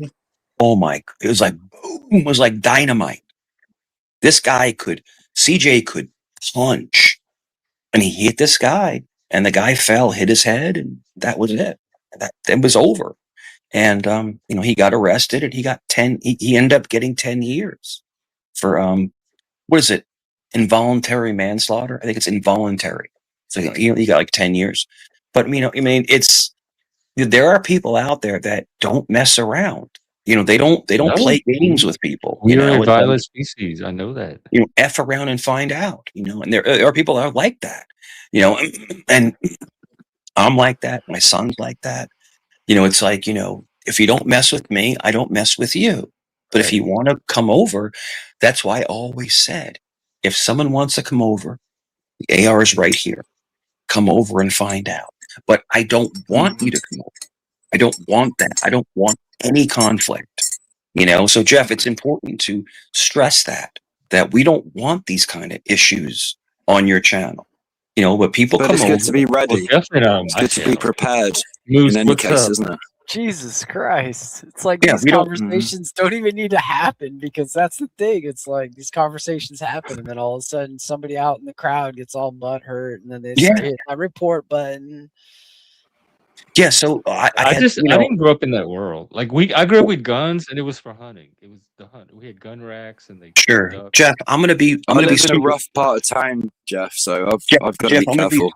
Speaker 5: Oh my, it was like boom, it was like dynamite. This guy CJ could punch, and he hit this guy, and the guy fell, hit his head, and that was it. That was over. And he got arrested, and he got 10. He ended up getting 10 years for what is it? Involuntary manslaughter. I think it's involuntary. So he got like 10 years. But there are people out there that don't mess around. They don't play games with people.
Speaker 1: We are a violent species. I know that.
Speaker 5: F around and find out. And there are people that are like that. And I'm like that. My son's like that. It's like, if you don't mess with me, I don't mess with you. But if you want to come over, that's why I always said, if someone wants to come over, the AR is right here. Come over and find out. But I don't want you to come over. I don't want that. I don't want any conflict. So Jeff, it's important to stress that we don't want these kind of issues on your channel. But people come over.
Speaker 4: It's good to be ready. It's good to be prepared in any case, isn't it?
Speaker 6: Jesus Christ. It's like these conversations don't even need to happen, because that's the thing. It's like these conversations happen, and then all of a sudden somebody out in the crowd gets all butthurt, and then they hit my report button.
Speaker 5: Yeah, so I
Speaker 1: didn't grow up in that world. Like I grew up with guns, and it was for hunting. It was the hunt. We had gun racks, and they
Speaker 5: Jeff, I'm gonna be
Speaker 4: in a rough part of town, Jeff. So I've got to be careful.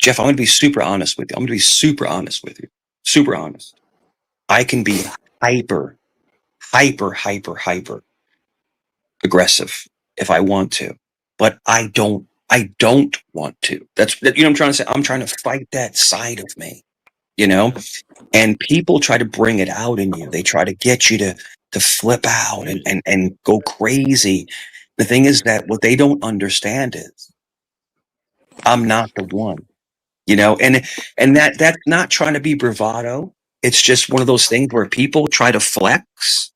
Speaker 5: Jeff, I'm going to be super honest with you. Super honest. I can be hyper aggressive if I want to, but I don't want to. That's, you know what I'm trying to say? I'm trying to fight that side of me, you know? And people try to bring it out in you. They try to get you to flip out and go crazy. The thing is that what they don't understand is I'm not the one, you know, and that's not trying to be bravado. It's just one of those things where people try to flex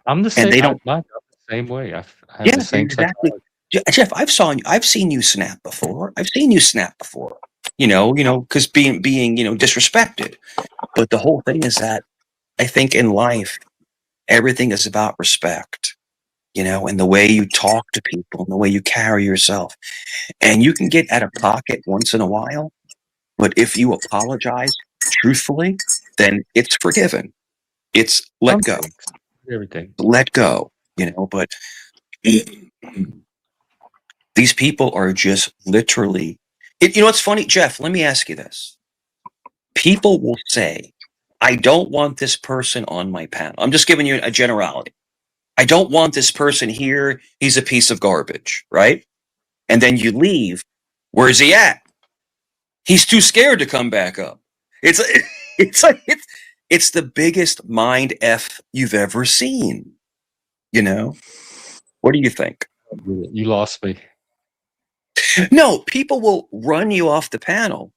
Speaker 1: I'm the
Speaker 5: and
Speaker 1: same.
Speaker 5: they don't.
Speaker 1: I'm the same way. I have
Speaker 5: Yeah,
Speaker 1: the same
Speaker 5: exactly.
Speaker 1: psychology.
Speaker 5: Jeff, I've seen you snap before. You know, because being disrespected. But the whole thing is that I think in life everything is about respect. You know, and the way you talk to people and the way you carry yourself. And you can get out of pocket once in a while, but if you apologize truthfully, then it's forgiven. It's let
Speaker 1: Some
Speaker 5: go.
Speaker 1: things, everything.
Speaker 5: Let go, you know, but these people are just literally. You know what's funny, Jeff? Let me ask you this. People will say, I don't want this person on my panel. I'm just giving you a generality. I don't want this person here. He's a piece of garbage, right? And then you leave. Where's he at? He's too scared to come back up. It's it's the biggest mind F you've ever seen. You know? What do you think?
Speaker 1: You lost me.
Speaker 5: No, people will run you off the panel.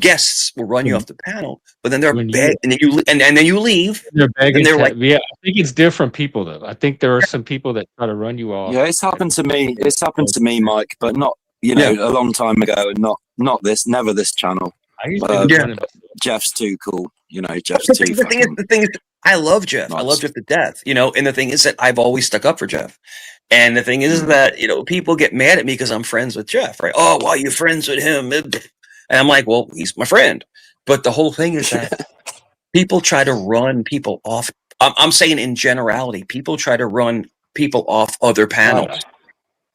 Speaker 5: Guests will run you off the panel, but then they're
Speaker 1: When
Speaker 5: beg, and then you leave,
Speaker 1: they're
Speaker 5: and
Speaker 1: begging
Speaker 5: they're
Speaker 1: to,
Speaker 5: like,
Speaker 1: yeah, I think it's different people though. I think there are some people that try to run you off.
Speaker 4: Yeah, it's happened to me. It's happened to me, Mike, but not a long time ago, and not this, never this channel.
Speaker 1: I used to
Speaker 5: Yeah.
Speaker 1: run it myself.
Speaker 4: Jeff's too cool. Jeff's
Speaker 5: the
Speaker 4: too
Speaker 5: thing is,
Speaker 4: fucking
Speaker 5: I love Jeff. I
Speaker 4: nice.
Speaker 5: love Jeff to death. And the thing is that I've always stuck up for Jeff. And the thing is that people get mad at me because I'm friends with Jeff, right? Oh, why are you friends with him? And I'm like, well, he's my friend. But the whole thing is that people try to run people off. I'm saying in generality, people try to run people off other panels.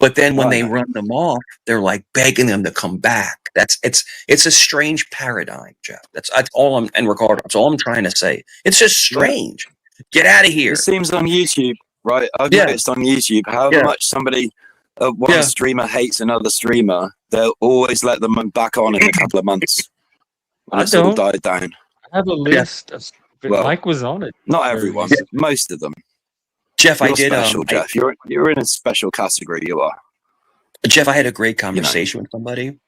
Speaker 5: But then when they run them off, they're like begging them to come back. It's a strange paradigm, Jeff. That's all and Ricardo. That's all I'm trying to say. It's just strange. Get out of here.
Speaker 4: It seems on YouTube, right? I've noticed on YouTube however much somebody, one streamer hates another streamer, they'll always let them back on in a couple of months. When it's all died down.
Speaker 1: I have a list of. Mike was on it.
Speaker 4: Not everyone, most of them.
Speaker 5: Jeff,
Speaker 4: you're special, Jeff. You're in a special category. You are.
Speaker 5: Jeff, I had a great conversation with somebody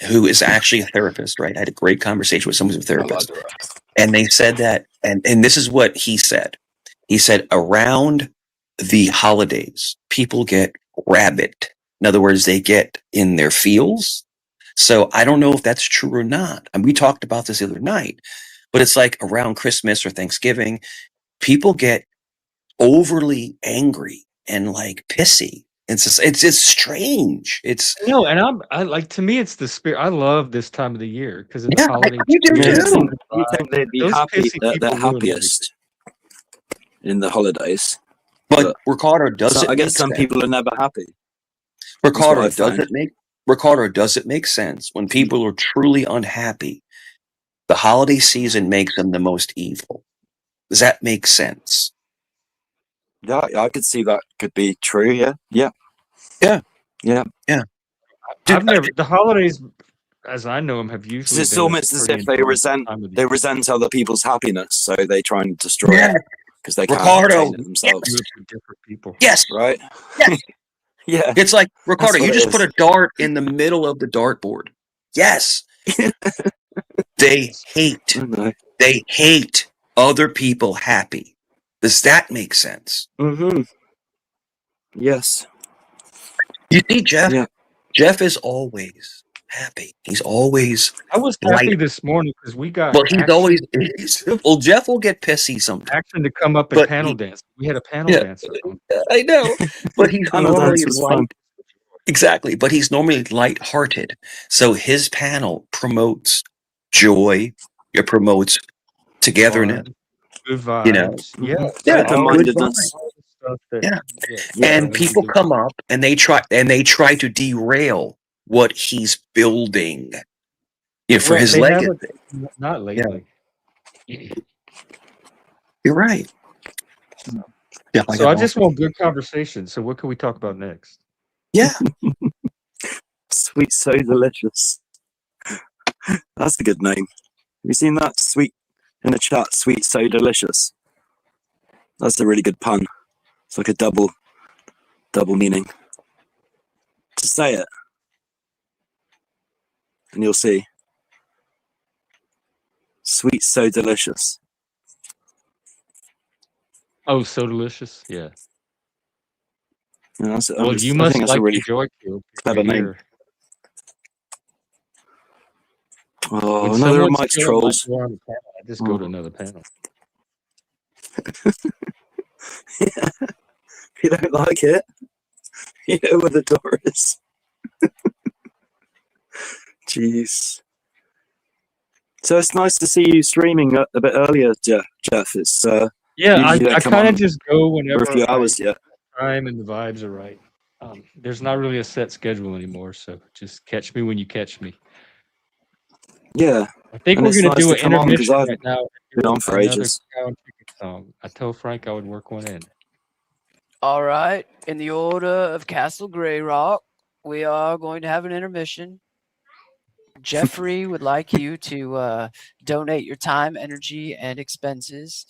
Speaker 5: who is actually a therapist, right? I had a great conversation with someone who's a therapist. And they said that, and this is what he said. He said, around the holidays, people get rabid. In other words, they get in their feels. So I don't know if that's true or not. And we talked about this the other night, but it's like around Christmas or Thanksgiving, people get overly angry and like pissy. It's strange. It's
Speaker 1: and I like, to me, it's the spirit. I love this time of the year because of the holiday.
Speaker 4: You think they'd be happy that they're happiest in the holidays?
Speaker 5: But Ricardo,
Speaker 4: I guess some people are never happy.
Speaker 5: Ricardo, does it make sense when people are truly unhappy? The holiday season makes them the most evil. Does that make sense?
Speaker 4: Yeah, I could see that could be true. Yeah.
Speaker 1: I've never, the holidays, as I know them, have usually.
Speaker 4: It's almost as if they resent other people's happiness, so they try and destroy it because they can't obtain it themselves.
Speaker 1: Different people.
Speaker 5: Yes.
Speaker 4: Right.
Speaker 5: Yes.
Speaker 4: Yeah.
Speaker 5: It's like, Ricardo, you just put a dart in the middle of the dartboard. Yes. They hate other people happy. Does that make sense?
Speaker 4: Mm-hmm. Yes.
Speaker 5: You see, Jeff? Yeah. Jeff is always happy. He's always.
Speaker 1: I was happy this morning because we got.
Speaker 5: Well, well, Jeff will get pissy sometimes.
Speaker 1: Action to come up and panel dance. We had a panel dancer.
Speaker 5: I know, but he's normally light. Exactly, but he's normally lighthearted. So his panel promotes joy. It promotes togetherness.
Speaker 1: Good vibes.
Speaker 5: And people come up and they try to derail what he's building. Yeah, for
Speaker 1: Well,
Speaker 5: his
Speaker 1: they
Speaker 5: leg.
Speaker 1: haven't. Not lately.
Speaker 5: You're right. Yeah,
Speaker 1: So I just want good conversation. So what can we talk about next?
Speaker 5: Yeah.
Speaker 4: Sweet So Delicious. That's a good name. Have you seen that? Sweet in the chat. Sweet So Delicious. That's a really good pun. It's like a double meaning. Just say it, and you'll see. Sweet So Delicious.
Speaker 1: Oh, so delicious. Yeah.
Speaker 4: Yeah,
Speaker 1: Well, you
Speaker 4: I think
Speaker 1: must
Speaker 4: that's
Speaker 1: like
Speaker 4: a really
Speaker 1: Joy Cube.
Speaker 4: clever name.
Speaker 1: Here.
Speaker 4: Oh,
Speaker 1: When
Speaker 4: another of
Speaker 1: someone's
Speaker 4: Mike's
Speaker 1: killing my
Speaker 4: trolls.
Speaker 1: door on the panel, I just go to another panel.
Speaker 4: You don't like it? You know where the door is. Jeez. So it's nice to see you streaming a bit earlier, Jeff. It's
Speaker 1: Yeah,
Speaker 4: usually
Speaker 1: I
Speaker 4: come
Speaker 1: kind
Speaker 4: on
Speaker 1: of just go
Speaker 4: for
Speaker 1: whenever
Speaker 4: a few hours yet.
Speaker 1: time and the vibes are right. There's not really a set schedule anymore, so just catch me when you catch me.
Speaker 4: Yeah.
Speaker 1: I think
Speaker 4: And
Speaker 1: we're
Speaker 4: it's
Speaker 1: going to
Speaker 4: nice
Speaker 1: do
Speaker 4: to
Speaker 1: an
Speaker 4: come on, 'cause
Speaker 1: intermission
Speaker 4: I've
Speaker 1: right now. and
Speaker 4: been
Speaker 1: do
Speaker 4: on for
Speaker 1: another
Speaker 4: ages.
Speaker 1: Cow and Chicken song. I told Frank I would work one in.
Speaker 6: All right. In the order of Castle Grey Rock, we are going to have an intermission. Jeffrey would like you to donate your time, energy, and expenses.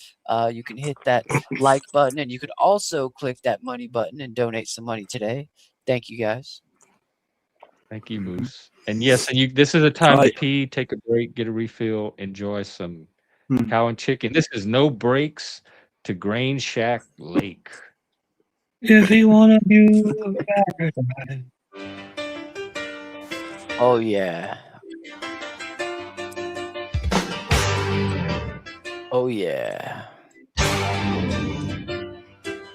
Speaker 6: You can hit that like button, and you could also click that money button and donate some money today. Thank you, guys.
Speaker 1: Thank you, Moose. And yes, and this is a time
Speaker 4: Right.
Speaker 1: to pee, take a break, get a refill, enjoy some
Speaker 4: Hmm.
Speaker 1: cow and chicken. This is no breaks to Grain Shack Lake.
Speaker 5: If you want to do
Speaker 6: Oh, yeah. Oh, yeah.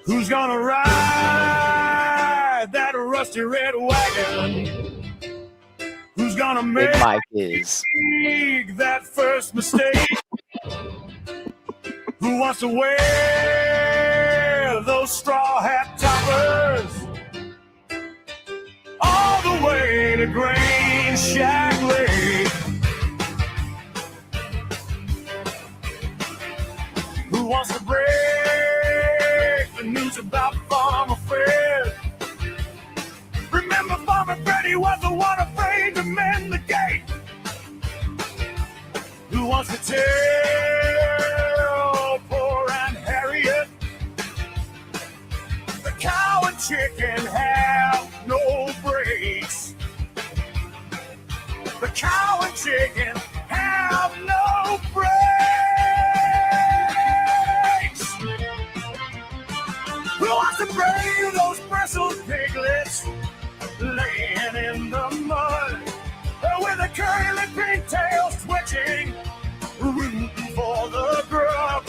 Speaker 3: Who's gonna ride that rusty red wagon? Who's gonna
Speaker 6: Big
Speaker 3: make
Speaker 6: Mike is.
Speaker 3: that first mistake? Who wants to wear those straw hat toppers all the way to Grain Shack Lake? Who wants to break the news about Farmer Fred? Remember Farmer Freddy was the one afraid to mend the gate. Who wants to tell poor Aunt Harriet the cow and chicken have no brakes? The cow and chicken have no brakes. Who wants to brave those bristled piglets laying in the mud with the curly pigtails twitching, rooting for the grub?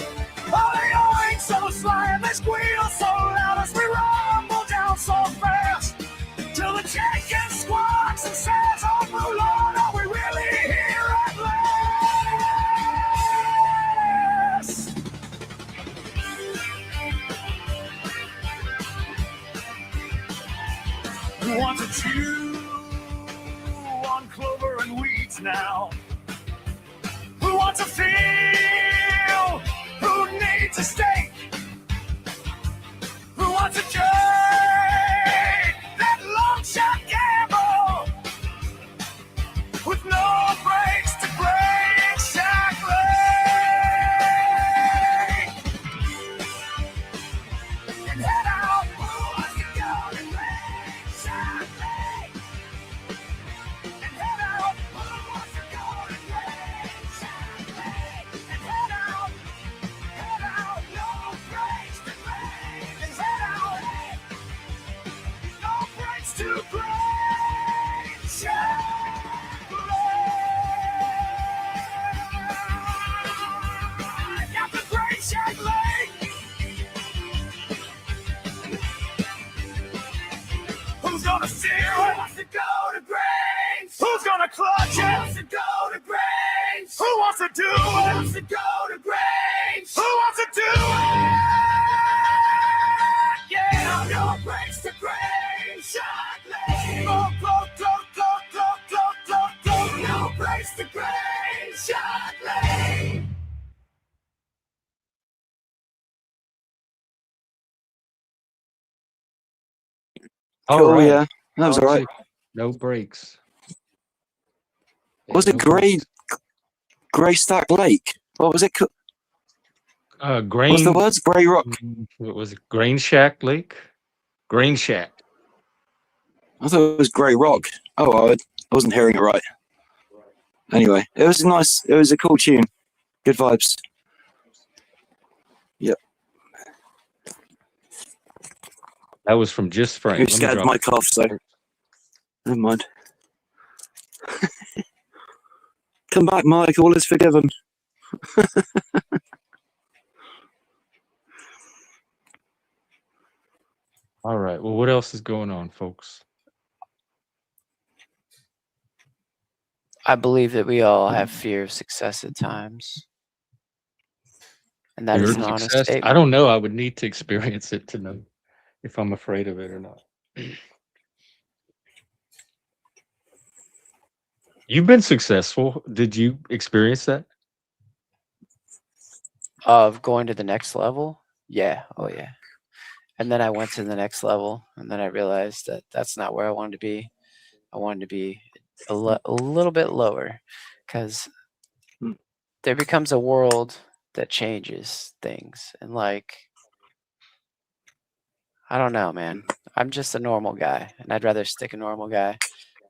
Speaker 3: Oh, they oink so sly and they squeal so loud as we rumble down so fast till the chicken squawks and says, "Oh, my Lord, are we really here at last?" Who wants to chew on clover and weeds now? Who wants to feel? Who needs a steak? Who wants to take that long shot gamble with no brakes to Grain Shack Lake? And head out, who wants to go to Grain Shack Lake? And head out, who wants to go to Grain Shack Lake? And head out, no brakes to Grain. And head out, no brakes to Grain Shack Lake. Got the Grain Shack Lake. Who's gonna steer? Who wants to go to Grains? Who's gonna clutch it? Who wants to go to Grains? Who wants to do it? Who wants to go to Grains? Who wants to do it? Yeah, no brakes to Grain Shack Lake. Go, go, go, go, go, go, go, go. No brakes to Grain
Speaker 1: All
Speaker 4: Cool,
Speaker 1: right.
Speaker 4: yeah. That was all right.
Speaker 1: No breaks.
Speaker 4: Was
Speaker 1: Yeah,
Speaker 4: it
Speaker 1: no
Speaker 4: Grey
Speaker 1: breaks.
Speaker 4: Greystack Lake? What was it?
Speaker 1: Grain.
Speaker 4: What's the words? Grey Rock.
Speaker 1: What was it? Grain Shack Lake? Grain Shack.
Speaker 4: I thought it was Grey Rock. Oh, I wasn't hearing it right. Anyway, it was nice. It was a cool tune. Good vibes. Yep.
Speaker 1: That was from Just Frank.
Speaker 4: You scared my cough, so never mind. Come back, Mike. All is forgiven.
Speaker 1: All right. Well, what else is going on, folks?
Speaker 6: I believe that we all have fear of success at times. And that
Speaker 1: Fear
Speaker 6: is
Speaker 1: of
Speaker 6: an honest
Speaker 1: success?
Speaker 6: statement.
Speaker 1: I don't know. I would need to experience it to know if I'm afraid of it or not. You've been successful. Did you experience that?
Speaker 6: Of going to the next level? Yeah. Oh, yeah. And then I went to the next level, and then I realized that that's not where I wanted to be. I wanted to be a little bit lower, because there becomes a world that changes things. And like, I don't know, man. I'm just a normal guy, and I'd rather stick a normal guy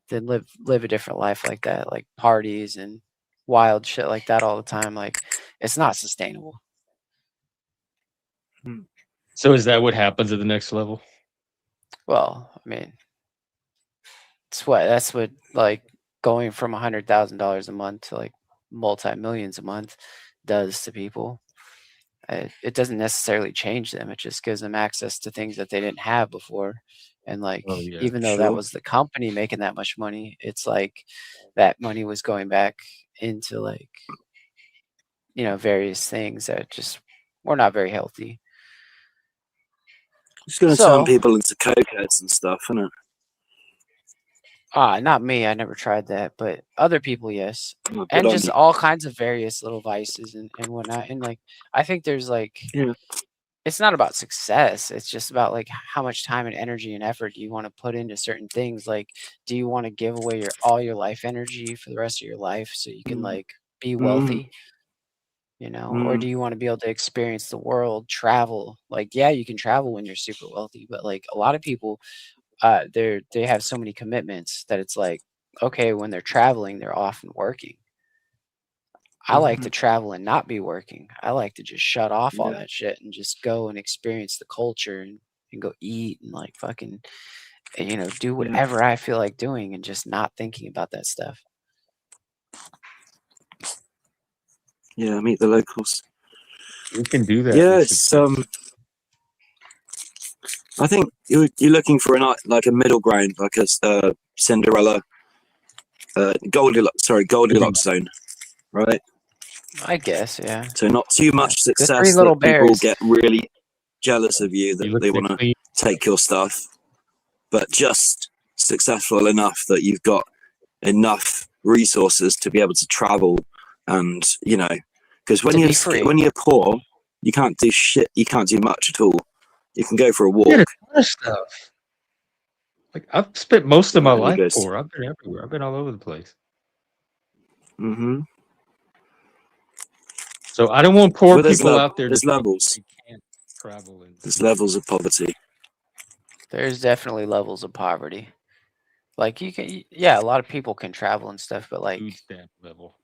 Speaker 6: than live a different life like that, like parties and wild shit like that all the time. Like, it's not sustainable.
Speaker 1: So is that what happens at the next level?
Speaker 6: Well, I mean, that's what like going from $100,000 a month to like multi-millions a month does to people. It doesn't necessarily change them. It just gives them access to things that they didn't have before. And like,
Speaker 1: Oh, yeah,
Speaker 6: even though that was the company making that much money, it's like that money was going back into like, various things that just were not very healthy.
Speaker 4: It's going to turn people into cokeheads and stuff, isn't it?
Speaker 6: Not me. I never tried that, but other people, yes.
Speaker 4: Oh,
Speaker 6: And just all kinds of various little vices and whatnot. And like, I think there's like, it's not about success. It's just about like how much time and energy and effort do you want to put into certain things. Like, do you want to give away all your life energy for the rest of your life so you can like be wealthy? Or do you want to be able to experience the world, travel? Like, yeah, you can travel when you're super wealthy, but like a lot of people, they have so many commitments that it's like, okay, when they're traveling, they're often working. I like to travel and not be working. I like to just shut off all that shit and just go and experience the culture and go eat and like fucking, do whatever I feel like doing and just not thinking about that stuff.
Speaker 4: Yeah, meet the locals.
Speaker 1: You can do that.
Speaker 4: Yeah, it's I think you're looking for a middle ground, like a Cinderella, Goldilocks zone, right?
Speaker 6: I guess, yeah.
Speaker 4: So not too much success
Speaker 6: little
Speaker 4: that people
Speaker 6: bears.
Speaker 4: get really jealous of you, that
Speaker 1: You
Speaker 4: they
Speaker 1: look
Speaker 4: want to
Speaker 1: clean.
Speaker 4: take your stuff, but just successful enough that you've got enough resources to be able to travel, and because when you're poor, you can't do shit. You can't do much at all. You can go for a walk.
Speaker 1: Yeah, a ton of stuff. Like, I've spent most of my life
Speaker 4: goes-
Speaker 1: poor. I've been everywhere. I've been all over the place. So I don't want poor people out there.
Speaker 4: There's levels.
Speaker 1: They can't travel.
Speaker 4: There's levels of poverty.
Speaker 6: There's definitely levels of poverty. Like a lot of people can travel and stuff, but like
Speaker 1: Food stamp level.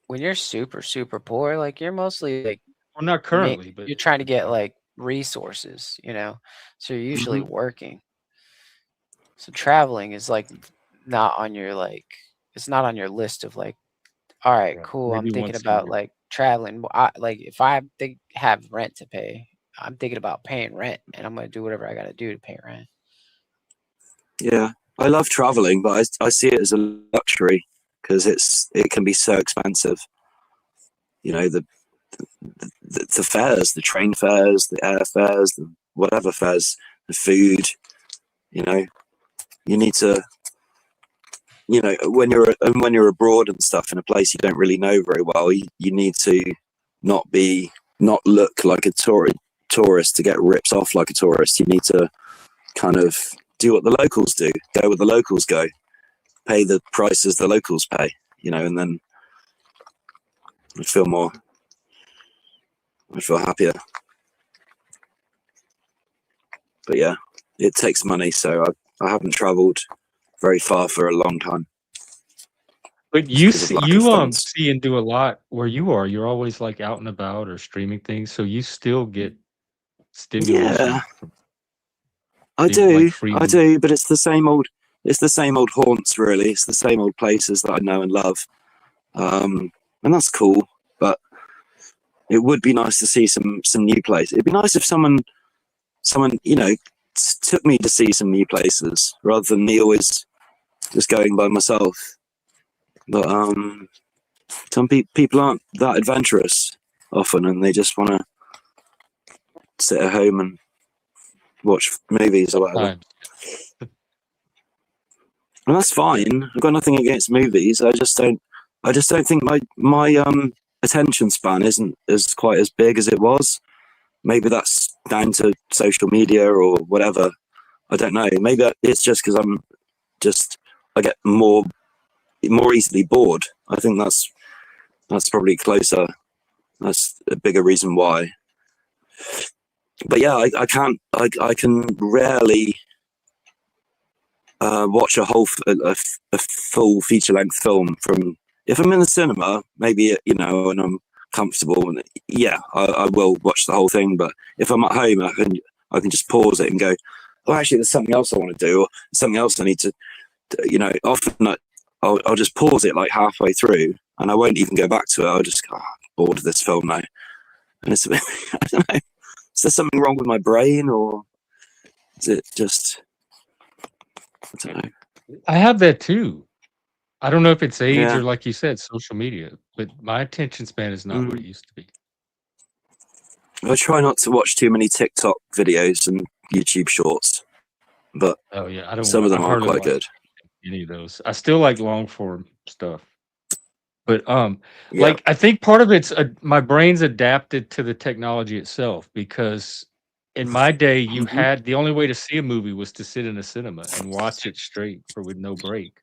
Speaker 6: when you're super, super poor, like you're mostly like,
Speaker 1: well, not currently, but
Speaker 6: you're trying to get like resources, so you're usually working. So traveling is like not on your it's not on your list of like, all right, cool.
Speaker 1: Maybe
Speaker 6: I'm thinking
Speaker 1: once a
Speaker 6: about
Speaker 1: year.
Speaker 6: like traveling. Like if I have rent to pay, I'm thinking about paying rent, and I'm gonna do whatever I got to do to pay rent.
Speaker 4: Yeah, I love traveling, but I see it as a luxury because it can be so expensive. The fares, the train fares, the air fares, the whatever fares, the food. You need to, when you're abroad and stuff in a place you don't really know very well, you need to not look like a tourist to get ripped off like a tourist. You need to kind of do what the locals do, go where the locals go, pay the prices the locals pay, you know, and then I'd feel happier. But yeah, it takes money, so I haven't traveled very far for a long time.
Speaker 1: But you
Speaker 4: because of
Speaker 1: see,
Speaker 4: lack of
Speaker 1: you
Speaker 4: funds.
Speaker 1: see and do a lot where you are. You're always like out and about or streaming things, so you still get stimulation
Speaker 4: Yeah,
Speaker 1: from
Speaker 4: I
Speaker 1: like
Speaker 4: do,
Speaker 1: free
Speaker 4: I
Speaker 1: movies.
Speaker 4: do, but it's the same old haunts, really. It's the same old places that I know and love, and that's cool. But it would be nice to see some new places. It'd be nice if someone you know took me to see some new places rather than me always just going by myself. But some people aren't that adventurous often, and they just want to sit at home and watch movies or whatever.
Speaker 1: Sometimes.
Speaker 4: And that's fine. I've got nothing against movies. I just don't think my attention span isn't as quite as big as it was. Maybe that's down to social media or whatever. I don't know. Maybe it's just because I get more easily bored. I think that's probably closer. That's a bigger reason why. But yeah, I can rarely watch a full feature length film from. If I'm in the cinema, maybe and I'm comfortable, and yeah, I will watch the whole thing. But if I'm at home, I can just pause it and go, oh, actually, there's something else I want to do, or something else I need to. Often I'll just pause it like halfway through, and I won't even go back to it. I'll just go, I'm bored of this film now, and it's I don't know. Is there something wrong with my brain, or is it just? I don't know.
Speaker 1: I have that too. I don't know if it's age
Speaker 4: Yeah.
Speaker 1: or, like you said, social media, but my attention span is not what it used to be.
Speaker 4: I try not to watch too many TikTok videos and YouTube shorts, but
Speaker 1: Oh yeah,
Speaker 4: some of them
Speaker 1: I
Speaker 4: are
Speaker 1: hardly
Speaker 4: quite
Speaker 1: like
Speaker 4: good.
Speaker 1: any of those. I still like long form stuff. But
Speaker 4: Yeah.
Speaker 1: like I think part of it's my brain's adapted to the technology itself, because in my day you
Speaker 4: Mhm.
Speaker 1: had the only way to see a movie was to sit in a cinema and watch it straight for with no break.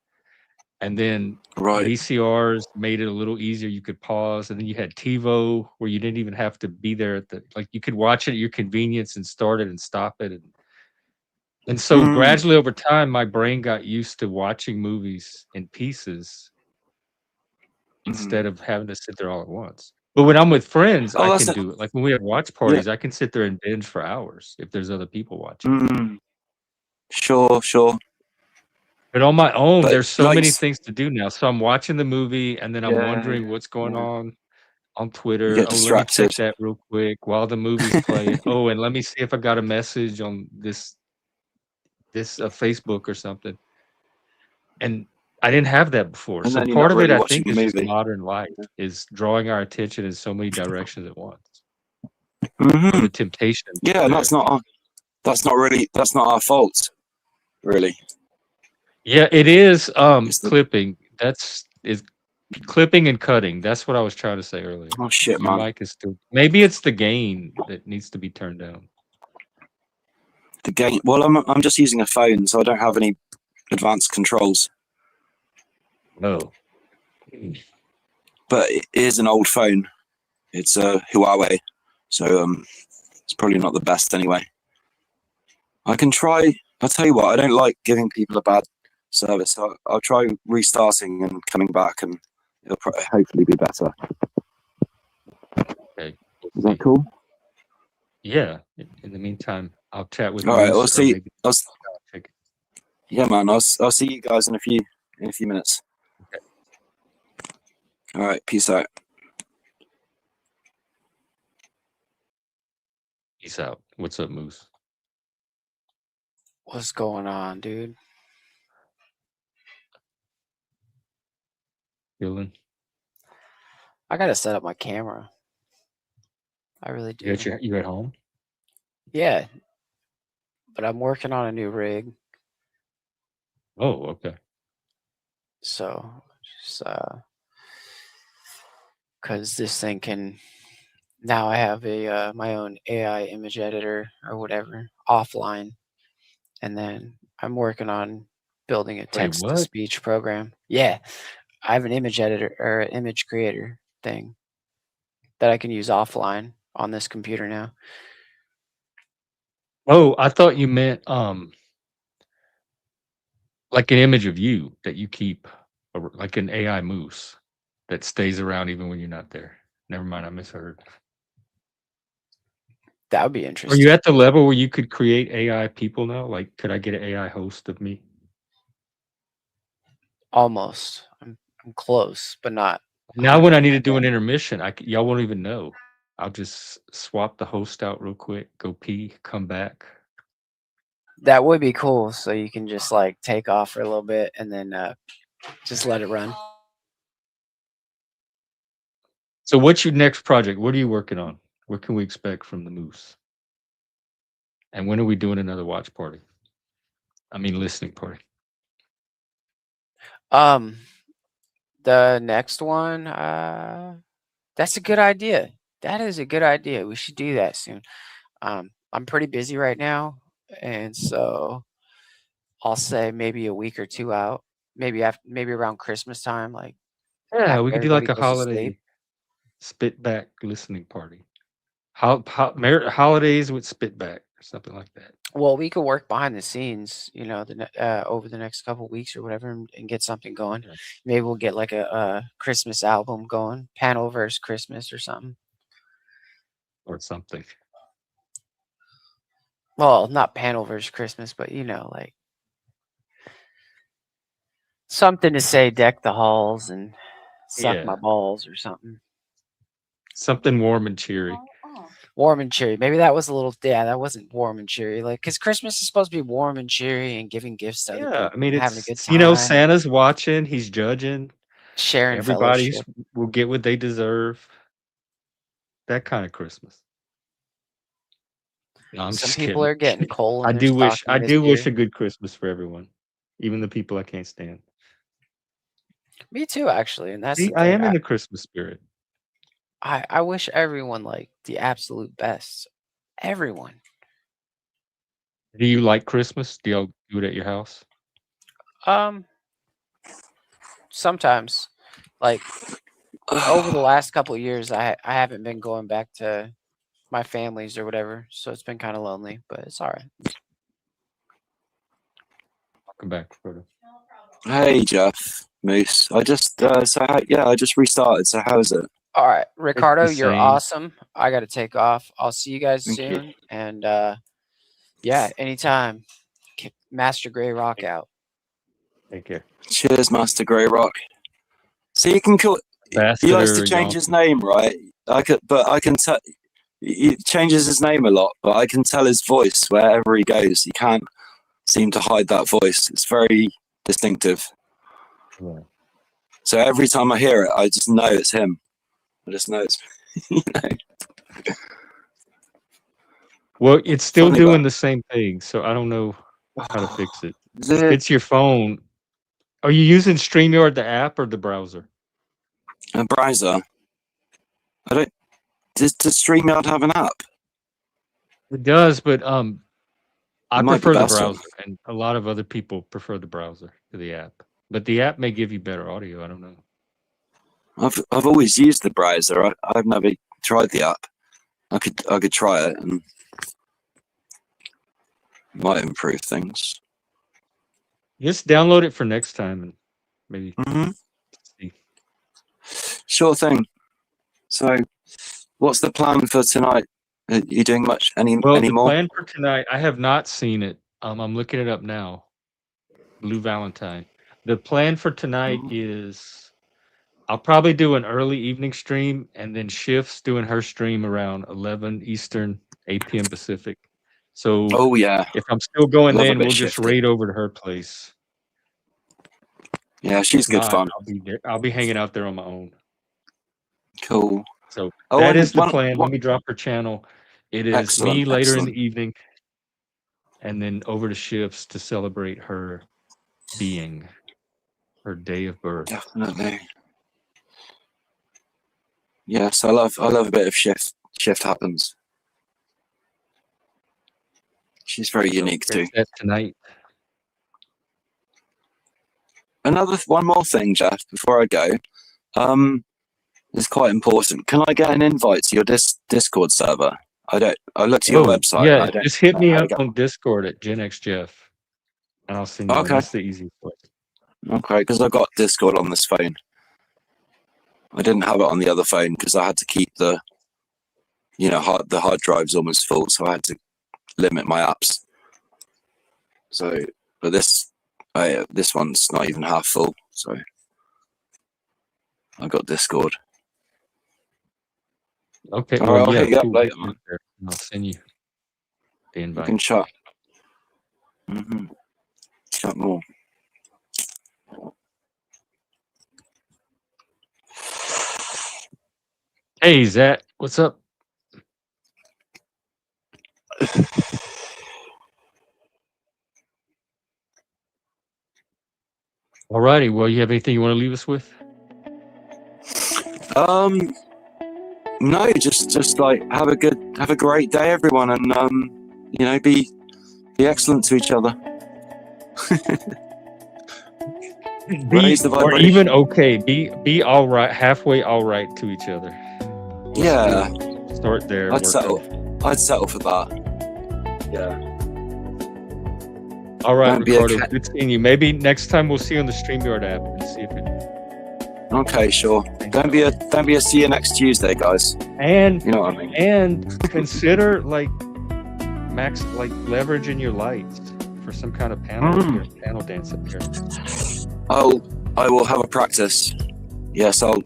Speaker 1: And then
Speaker 4: Right.
Speaker 1: VCRs made it a little easier. You could pause, and then you had TiVo where you didn't even have to be there like you could watch it at your convenience and start it and stop it. And so gradually over time, my brain got used to watching movies in pieces instead of having to sit there all at once. But when I'm with friends,
Speaker 4: Oh,
Speaker 1: I
Speaker 4: that's
Speaker 1: can
Speaker 4: it.
Speaker 1: do it. Like when we have watch
Speaker 4: Yeah.
Speaker 1: parties, I can sit there and binge for hours if there's other people watching.
Speaker 4: Sure.
Speaker 1: But on my own,
Speaker 4: But
Speaker 1: there's so
Speaker 4: like,
Speaker 1: many things to do now. So I'm watching the movie and then I'm wondering what's going on
Speaker 4: you
Speaker 1: Twitter.
Speaker 4: get
Speaker 1: Oh, let me check
Speaker 4: distracted.
Speaker 1: that real quick while the movie's playing. Oh, and let me see if I got a message on this Facebook or something. And I didn't have that before.
Speaker 4: And
Speaker 1: So
Speaker 4: then you're
Speaker 1: part
Speaker 4: not
Speaker 1: of it,
Speaker 4: really
Speaker 1: I
Speaker 4: watching
Speaker 1: think,
Speaker 4: the
Speaker 1: is just
Speaker 4: movie.
Speaker 1: modern life, is drawing our attention in so many directions at once. So
Speaker 4: Mhm.
Speaker 1: the temptation is
Speaker 4: Yeah, and
Speaker 1: there.
Speaker 4: that's not our fault, really.
Speaker 1: Yeah, it is
Speaker 4: It's the
Speaker 1: clipping. Is clipping and cutting. That's what I was trying to say earlier.
Speaker 4: oh shit,
Speaker 1: Your
Speaker 4: man.
Speaker 1: mic is still, maybe it's the gain that needs to be turned down.
Speaker 4: The game. Well, I'm just using a phone, so I don't have any advanced controls.
Speaker 1: No.
Speaker 4: But it is an old phone. It's a Huawei, so it's probably not the best anyway. I can try. I'll tell you what. I don't like giving people a bad service. So I'll try restarting and coming back, and it'll hopefully be better.
Speaker 1: Okay.
Speaker 4: Is that cool?
Speaker 1: Yeah. In the meantime, I'll chat with
Speaker 4: All right.
Speaker 1: Moose,
Speaker 4: I'll
Speaker 1: or
Speaker 4: see.
Speaker 1: maybe check.
Speaker 4: Yeah, man. I'll see you guys in a few minutes.
Speaker 1: Okay.
Speaker 4: All right. Peace out.
Speaker 1: Peace out. What's up, Moose?
Speaker 6: What's going on, dude?
Speaker 1: Feeling?
Speaker 6: I gotta set up my camera. I really do.
Speaker 1: You at home?
Speaker 6: Yeah, but I'm working on a new rig.
Speaker 1: Oh, okay.
Speaker 6: So just because this thing can, now I have a my own AI image editor or whatever offline, and then I'm working on building a text to
Speaker 1: what?
Speaker 6: speech program. Yeah, I have an image editor or an image creator thing that I can use offline on this computer now.
Speaker 1: Oh, I thought you meant like an image of you that you keep, like an AI moose that stays around even when you're not there. Never mind, I misheard.
Speaker 6: That would be
Speaker 1: Are
Speaker 6: interesting.
Speaker 1: you at the level where you could create AI people now? Like, could I get an AI host of me?
Speaker 6: Almost. I'm close, but not.
Speaker 1: Now, when I need to
Speaker 6: 100%
Speaker 1: do an
Speaker 6: there.
Speaker 1: intermission, y'all won't even know. I'll just swap the host out real quick, go pee, come back.
Speaker 6: That would be cool. So you can just like take off for a little bit and then just let it run.
Speaker 1: So, what's your next project? What are you working on? What can we expect from the moose? And when are we doing another watch party? I mean, listening party.
Speaker 6: The next one, that's a good idea. That is a good idea. We should do that soon. I'm pretty busy right now, and so I'll say maybe a week or two out. Maybe around Christmas time, like
Speaker 1: Yeah,
Speaker 6: after
Speaker 1: we could do
Speaker 6: everybody
Speaker 1: like a
Speaker 6: goes to sleep.
Speaker 1: holiday spit back listening party. Holidays with spit back or something like that.
Speaker 6: Well, we could work behind the scenes, you know, over the next couple weeks or whatever, and get something going.
Speaker 1: Yeah.
Speaker 6: Maybe we'll get like a Christmas album going, panel versus Christmas or something.
Speaker 1: Or something.
Speaker 6: Well, not panel versus Christmas, but you know, like something to say deck the halls and suck my
Speaker 1: Yeah.
Speaker 6: balls or something.
Speaker 1: Something warm and cheery.
Speaker 6: Warm and cheery. Maybe that was a little, yeah, that wasn't warm and cheery. Like, because Christmas is supposed to be warm and cheery and giving gifts to other
Speaker 1: Yeah, I
Speaker 6: people
Speaker 1: mean,
Speaker 6: and having a good
Speaker 1: it's, you know,
Speaker 6: time,
Speaker 1: Santa's watching, he's judging.
Speaker 6: sharing
Speaker 1: Everybody's
Speaker 6: fellowship.
Speaker 1: will get what they deserve. That kind of Christmas. No, I'm
Speaker 6: Some
Speaker 1: just
Speaker 6: people
Speaker 1: kidding.
Speaker 6: are getting coal
Speaker 1: I
Speaker 6: in their
Speaker 1: do wish
Speaker 6: stocking this
Speaker 1: a
Speaker 6: year.
Speaker 1: good Christmas for everyone, even the people I can't stand.
Speaker 6: Me too, actually. And that's
Speaker 1: See,
Speaker 6: the
Speaker 1: I
Speaker 6: thing.
Speaker 1: am in the Christmas spirit.
Speaker 6: I wish everyone like the absolute best. Everyone.
Speaker 1: Do you like Christmas? Do y'all do it at your house?
Speaker 6: Sometimes, like over the last couple of years, I haven't been going back to my families or whatever, so it's been kind of lonely, but it's all right.
Speaker 1: Welcome back, Frodo.
Speaker 4: Hey, Jeff, Moose. I just I just restarted. So how is it?
Speaker 6: All right, Ricardo,
Speaker 1: the
Speaker 6: you're
Speaker 1: same.
Speaker 6: awesome. I got to take off. I'll see you guys
Speaker 4: Thank you.
Speaker 6: soon, and yeah, anytime. Master Gray Rock out.
Speaker 1: Take care.
Speaker 4: Cheers, Master Grey Rock. So you can call. He likes to
Speaker 1: Ambassador
Speaker 4: change his
Speaker 1: Yonk.
Speaker 4: name, right? I can tell. He changes his name a lot, but I can tell his voice wherever he goes. He can't seem to hide that voice. It's very distinctive.
Speaker 1: Yeah.
Speaker 4: So every time I hear it, I just know it's him. I just know it's. You know.
Speaker 1: Well, it's still
Speaker 4: Funny
Speaker 1: doing
Speaker 4: about-
Speaker 1: the same thing, so I don't know how to fix it.
Speaker 4: Is it
Speaker 1: It's your phone. Are you using StreamYard, the app, or the browser?
Speaker 4: a browser? I don't. Does StreamYard have an app?
Speaker 1: It does, but I
Speaker 4: might be
Speaker 1: prefer the
Speaker 4: better.
Speaker 1: browser, and a lot of other people prefer the browser to the app. But the app may give you better audio. I don't know.
Speaker 4: I've always used the browser. I've never tried the app. I could try it and might improve things.
Speaker 1: Just download it for next time and maybe see.
Speaker 4: Sure thing. So, what's the plan for tonight? Are you doing much? Any
Speaker 1: Well, the
Speaker 4: more?
Speaker 1: plan for tonight, I have not seen it. I'm looking it up now. Blue Valentine. The plan for tonight is I'll probably do an early evening stream, and then Shift's doing her stream around 11 Eastern, 8 p.m. Pacific. So
Speaker 4: Oh yeah,
Speaker 1: if I'm still going
Speaker 4: Love a
Speaker 1: then,
Speaker 4: bit
Speaker 1: we'll just
Speaker 4: shifty.
Speaker 1: raid over to her place.
Speaker 4: Yeah, she's
Speaker 1: If
Speaker 4: good
Speaker 1: not,
Speaker 4: fun.
Speaker 1: I'll be hanging out there on my own.
Speaker 4: Cool.
Speaker 1: So
Speaker 4: Oh,
Speaker 1: that
Speaker 4: and
Speaker 1: is the plan. Let me drop her channel. It is
Speaker 4: Excellent,
Speaker 1: me later in
Speaker 4: excellent.
Speaker 1: the evening, and then over to Shifts to celebrate her being, her day of birth.
Speaker 4: Definitely. Yes, I love a bit of shift happens. She's very unique too.
Speaker 1: That tonight.
Speaker 4: one more thing, Jeff, before I go. It's quite important. Can I get an invite to your Discord server? I looked at your website.
Speaker 1: Yeah,
Speaker 4: I don't
Speaker 1: just hit
Speaker 4: know
Speaker 1: me
Speaker 4: how to
Speaker 1: up
Speaker 4: get
Speaker 1: on Discord at GenXJeff, and I'll send you.
Speaker 4: Okay.
Speaker 1: That's the easy way.
Speaker 4: Okay, because I got Discord on this phone. I didn't have it on the other phone because I had to keep the hard drive's almost full, so I had to limit my apps. So, but this one's not even half full, so I got Discord.
Speaker 1: Okay.
Speaker 4: All right, I'll hit you up
Speaker 1: cool.
Speaker 4: later, man.
Speaker 1: I'll send you the
Speaker 4: We
Speaker 1: invite.
Speaker 4: can chat. Chat more.
Speaker 1: Hey, Zach, what's up? Alrighty. Well, you have anything you want to leave us with?
Speaker 4: No, just like have a great day, everyone, and be excellent to each other. Raise the
Speaker 1: Or
Speaker 4: vibration.
Speaker 1: even okay. Be all right, halfway all right to each other.
Speaker 4: Yeah,
Speaker 1: Start there.
Speaker 4: I'd
Speaker 1: work
Speaker 4: settle.
Speaker 1: up.
Speaker 4: I'd settle for that. Yeah.
Speaker 1: All right,
Speaker 4: Don't be a
Speaker 1: Ricardo.
Speaker 4: cat.
Speaker 1: Good seeing you. Maybe next time we'll see you on the StreamYard app and see if it.
Speaker 4: Okay, sure. Don't be a see you next Tuesday, guys.
Speaker 1: And
Speaker 4: You know what I mean.
Speaker 1: and consider leveraging your lights for some kind of panel dance up here.
Speaker 4: I will have a practice. Yes, I'll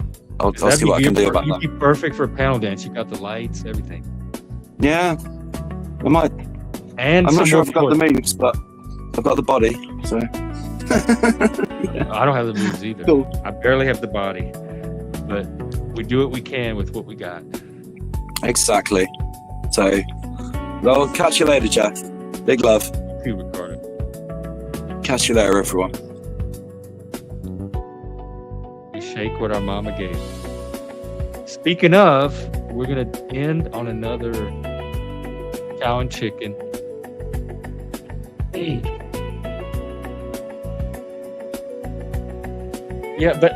Speaker 4: see what I can do about
Speaker 1: You'd
Speaker 4: that.
Speaker 1: be perfect for a panel dance. You got the lights, everything.
Speaker 4: Yeah, I might.
Speaker 1: And
Speaker 4: I'm
Speaker 1: some
Speaker 4: not sure
Speaker 1: more
Speaker 4: if I've got the
Speaker 1: points.
Speaker 4: moves, but I've got the body. So
Speaker 1: I don't have the moves either.
Speaker 4: Cool.
Speaker 1: I barely have the body, but we do what we can with what we got.
Speaker 4: exactly. So, well, catch you later, Jeff. Big love.
Speaker 1: See you, Ricardo.
Speaker 4: Catch you later, everyone.
Speaker 1: We shake what our mama gave. Speaking of, we're gonna end on another cow and chicken. Yeah, but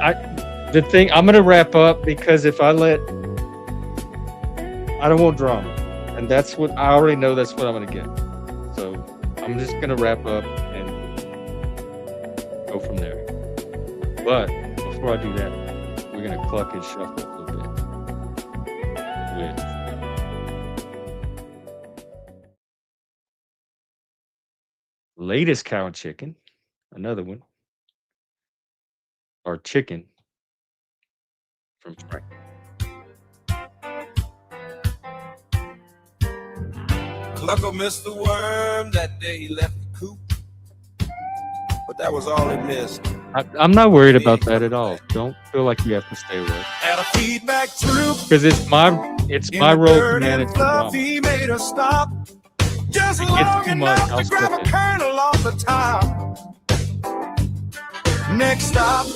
Speaker 1: I'm gonna wrap up because if I don't want drama, and that's what I already know. That's what I'm gonna get. So I'm just gonna wrap up and go from there. But before I do that, we're gonna cluck and shuffle a little bit with latest cow and chicken, another one, or chicken from Frank.
Speaker 3: Clucker missed the worm that day he left the coop, but that was all he missed.
Speaker 1: I'm not worried about that at all. Don't feel like you have to stay away.
Speaker 3: Had a feedback troop.
Speaker 1: Because it's my role to manage the drama.
Speaker 3: He made us stop just
Speaker 1: If it gets
Speaker 3: long
Speaker 1: too much,
Speaker 3: enough
Speaker 1: I'll
Speaker 3: to grab
Speaker 1: skip
Speaker 3: a
Speaker 1: it.
Speaker 3: kernel off the top. Next stop,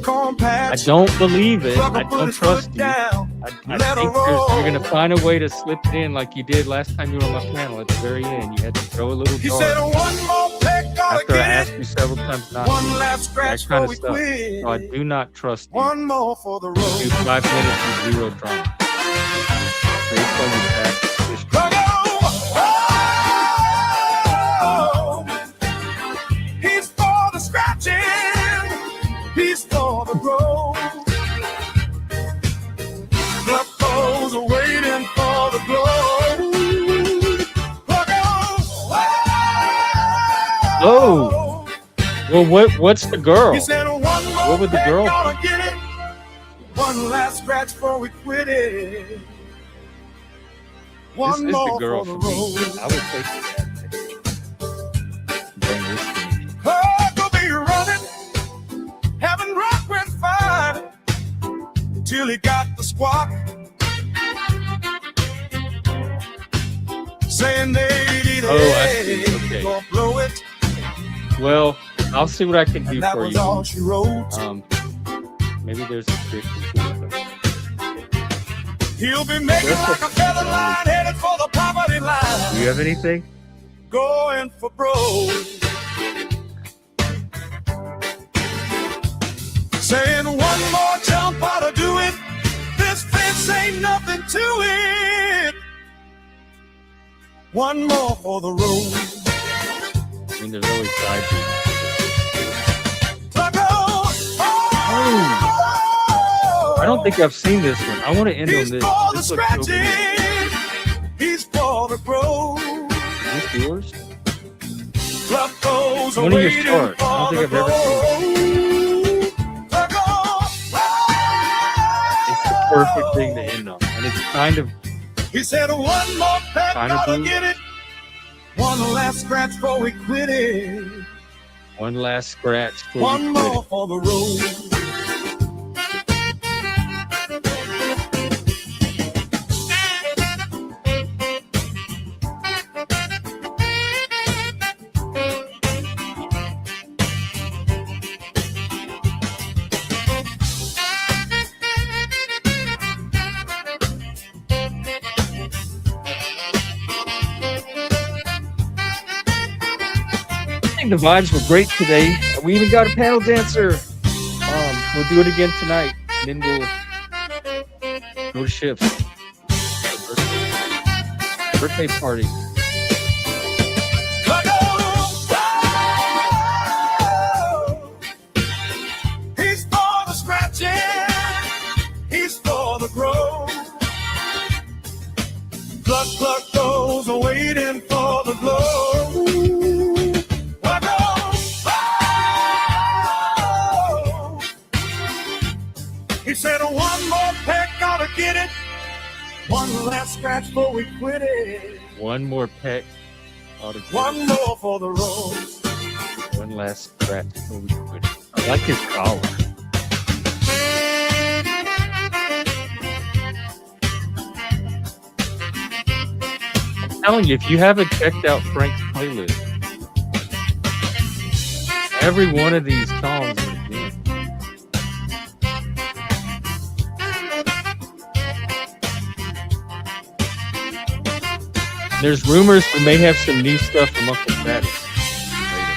Speaker 3: corn
Speaker 1: I
Speaker 3: patch.
Speaker 1: don't believe it.
Speaker 3: Clucker
Speaker 1: I
Speaker 3: put
Speaker 1: don't
Speaker 3: his
Speaker 1: trust
Speaker 3: foot
Speaker 1: you.
Speaker 3: down.
Speaker 1: I
Speaker 3: Let her
Speaker 1: think
Speaker 3: roll.
Speaker 1: you're going to find a way to slip it in like you did last time you were on my panel at the very end. You had to throw a little
Speaker 3: He said,
Speaker 1: dart
Speaker 3: one more peck, gotta
Speaker 1: after I
Speaker 3: get
Speaker 1: asked
Speaker 3: it.
Speaker 1: you several times not
Speaker 3: One
Speaker 1: to.
Speaker 3: last scratch
Speaker 1: That kind
Speaker 3: before
Speaker 1: of
Speaker 3: we
Speaker 1: stuff.
Speaker 3: quit.
Speaker 1: So I do not trust you.
Speaker 3: One more for the
Speaker 1: Do
Speaker 3: road.
Speaker 1: 5 minutes of zero drama. Based on your past history.
Speaker 3: Oh, he's for the scratching, he's for the road. The foes are waiting for the glow.
Speaker 1: Oh, well, what's the girl?
Speaker 3: He said, one more
Speaker 1: What would the
Speaker 3: peck,
Speaker 1: girl
Speaker 3: gonna get it. One last scratch before we quit it.
Speaker 1: This
Speaker 3: One
Speaker 1: is the
Speaker 3: more
Speaker 1: girl
Speaker 3: for
Speaker 1: for
Speaker 3: the
Speaker 1: me.
Speaker 3: road.
Speaker 1: I would take that. Bring this to me.
Speaker 3: Go be running, having rock with fire, till he got the squawk, saying they
Speaker 1: Oh, I see. Okay.
Speaker 3: gonna blow it.
Speaker 1: Well, I'll see what I can do
Speaker 3: And that
Speaker 1: for
Speaker 3: was
Speaker 1: you.
Speaker 3: all she wrote.
Speaker 1: Maybe there's a trick to it.
Speaker 3: He'll be making like a feather line, headed for the poverty
Speaker 1: Do
Speaker 3: line,
Speaker 1: you have anything?
Speaker 3: going for broke. saying one more jump ought to do it. This fence ain't nothing to it. One more for the road.
Speaker 1: I mean, there's always side beats. I don't think I've seen this one. I want to end on this. This looks so good.
Speaker 3: He's for the grove.
Speaker 1: Is this yours?
Speaker 3: One
Speaker 1: of your stars. I don't think I've ever seen it. It's the perfect thing to end on. And it's kind of
Speaker 3: He said one more peck,
Speaker 1: kind of
Speaker 3: gotta
Speaker 1: blue.
Speaker 3: get it. One last scratch before we quit it.
Speaker 1: One last scratch. before
Speaker 3: One
Speaker 1: we quit
Speaker 3: more
Speaker 1: it.
Speaker 3: for the road.
Speaker 1: I think the vibes were great today. We even got a panel dancer. We'll do it again tonight, and then we'll go to shifts. Birthday party.
Speaker 3: He's for the scratching. He's for the growth. Pluck, pluck those waiting for the blow. He said one more peck, gotta get it. One last scratch before we quit it.
Speaker 1: One more peck. ought to get
Speaker 3: One
Speaker 1: it.
Speaker 3: more for the road.
Speaker 1: One last scratch before we quit it. I like his collar. I'm telling you, if you haven't checked out Frank's playlist, every one of these songs is good. There's rumors we may have some new stuff from Uncle Fatty later.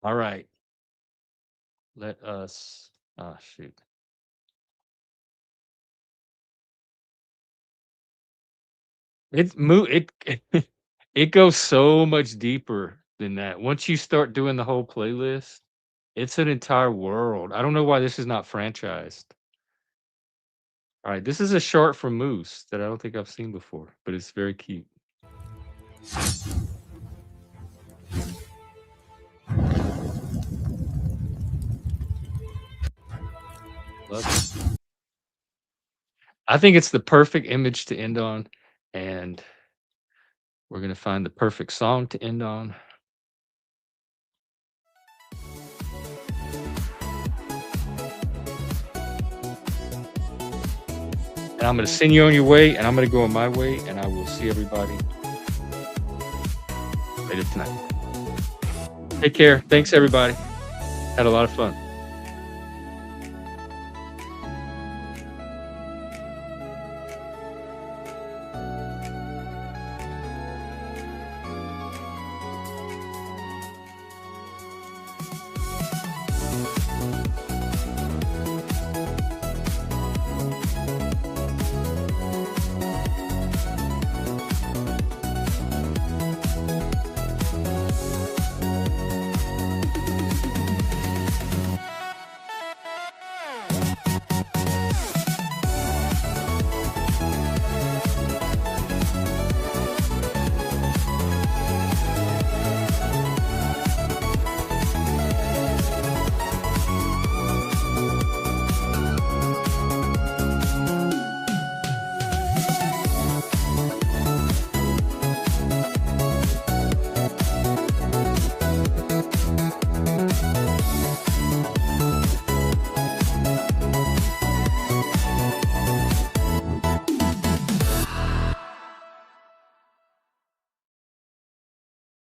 Speaker 1: All right. Let us. Ah, shoot. It it goes so much deeper than that. Once you start doing the whole playlist, it's an entire world. I don't know why this is not franchised. All right, this is a short from Moose that I don't think I've seen before, but it's very cute. Love it. I think it's the perfect image to end on, and we're gonna find the perfect song to end on. And I'm gonna send you on your way, and I'm gonna go on my way, and I will see everybody later tonight. Take care. Thanks, everybody. Had a lot of fun.